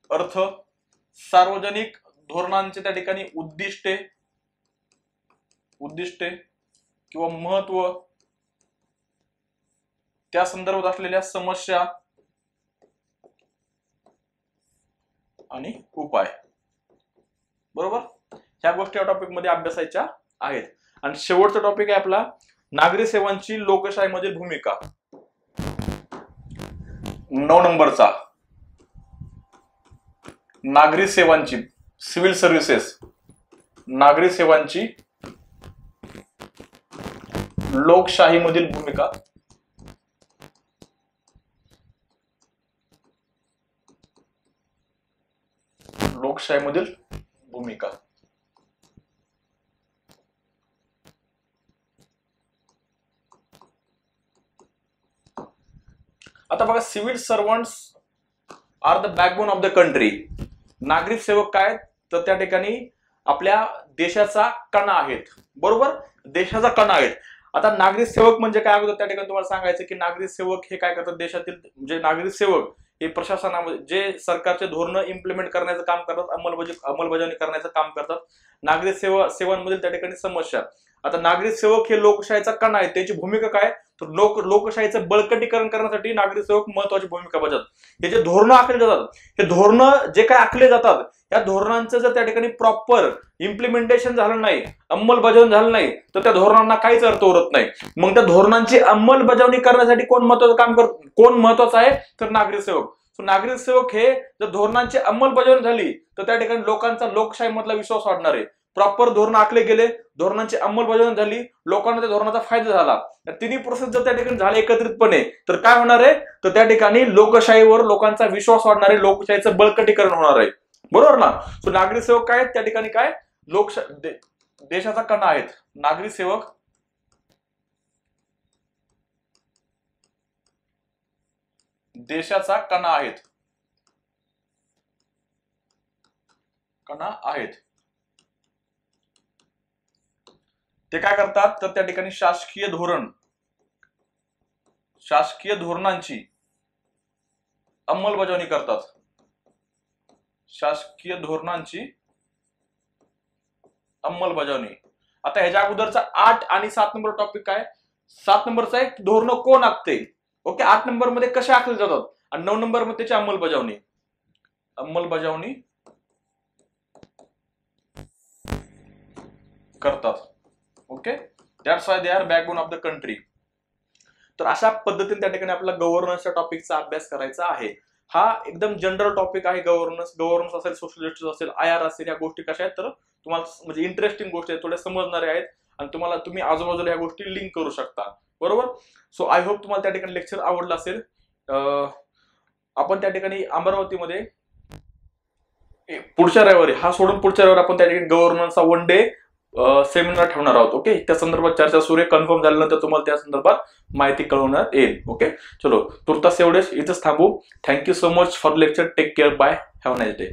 अर्थ, सार्वजनिक धोरणांचे त्या ठिकाणी उद्दिष्टे किंवा महत्व, त्या संदर्भात असलेल्या समस्या आणि उपाय. बरोबर, ह्या गोष्टी या टॉपिक मध्ये अभ्यासायच्या आहेत. आणि शेवटचा टॉपिक आहे आपला नागरी सेवांची लोकशाहीमध्ये भूमिका. 9 नंबरचा नागरी सेवांची, सिव्हिल सर्व्हिसेस, नागरी सेवांची लोकशाहीमधील भूमिका. लोकशाहीमधील भूमिका. आता बघा, civil servants are the backbone of the country. नागरिक सेवक काय तर त्या ठिकाणी आपल्या देशाचा कणा आहेत. बरोबर, देशाचा कणा आहेत. आता नागरिक सेवक म्हणजे काय अगोदर त्या ठिकाणी तुम्हाला सांगायचं की नागरिक सेवक हे काय करतात? देशातील जे नागरिक सेवक हे प्रशासनामध्ये जे सरकारचे धोरण इम्प्लिमेंट करण्याचं काम करतात, अंमलबजावणी करण्याचं काम करतात. नागरिक सेवांमधील त्या ठिकाणी समस्या. आता नागरिक सेवक हे लोकशाहीचा कणा आहे, त्याची भूमिका काय तर लोकशाहीचं बळकटीकरण करण्यासाठी नागरिक सेवक महत्वाची भूमिका बजावतात. हे जे धोरणं आखले जातात, हे धोरणं जे काय आखले जातात, या धोरणांचं जर त्या ठिकाणी प्रॉपर इम्प्लिमेंटेशन झालं नाही, अंमलबजावणी झालं नाही तर त्या धोरणांना काहीच अर्थ उरत नाही. मग त्या धोरणांची अंमलबजावणी करण्यासाठी कोण महत्वाचं काम करत, कोण महत्वाचं आहे तर नागरिक सेवक. नागरिक सेवक हे जर धोरणांची अंमलबजावणी झाली तर त्या ठिकाणी लोकांचा लोकशाही मधला विश्वास वाढणार आहे. प्रॉपर धोरण आखले गेले, धोरणांची अंमलबजावणी झाली, लोकांना त्या धोरणाचा फायदा झाला, तिन्ही प्रोसेस जर त्या ठिकाणी झाले एकत्रितपणे तर काय होणार आहे तर त्या ठिकाणी लोकशाहीवर लोकांचा विश्वास वाढणार आहे, लोकशाहीचं बळकटीकरण होणार आहे. बरोबर ना. सो नागरिक सेवक काय त्या ठिकाणी काय देशाचा कणा आहेत. नागरिक सेवक देशाचा कणा आहेत, ते काय करतात तर त्या ठिकाणी शासकीय धोरणांची अंमलबजावणी करतात. शासकीय धोरणांची अंमलबजावणी. आता ह्याच्या अगोदरचा 8 आणि 7 नंबर टॉपिक काय? 7 नंबरचा आहे धोरण कोण आखते. ओके, 8 नंबर मध्ये कसे आखले जातात आणि 9 नंबर मध्ये त्याची अंमलबजावणी करतात. Okay, that's why they are backbone of the country. तर अशा पद्धतीने त्या ठिकाणी आपला गव्हर्नन्सच्या टॉपिकचा अभ्यास करायचा आहे. हा एकदम जनरल टॉपिक आहे. गव्हर्नन्स असेल, सोशल जस्टिस असेल, IR असेल, या गोष्टी कशा आहेत तर तुम्हाला म्हणजे इंटरेस्टिंग गोष्टी आहेत, थोड्या समजणारे आहेत आणि तुम्ही आजूबाजूला या गोष्टी लिंक करू शकता. बरोबर. सो आय होप तुम्हाला त्या ठिकाणी लेक्चर आवडलं असेल. आपण त्या ठिकाणी अमरावतीमध्ये पुढच्या रविवारी, हा सोडून पुढच्या रविवारी आपण त्या ठिकाणी गव्हर्नन्सचा 1 डे सेमिनार ठेवणार आहोत. ओके, त्या संदर्भात चर्चा सुरू आहे. कन्फर्म झाल्यानंतर तुम्हाला त्या संदर्भात माहिती कळवण्यात येईल. ओके, चलो तुर्तास एवढेच, इथंच थांबू. Thank you so much for lecture. Take care. Bye. Have a nice day.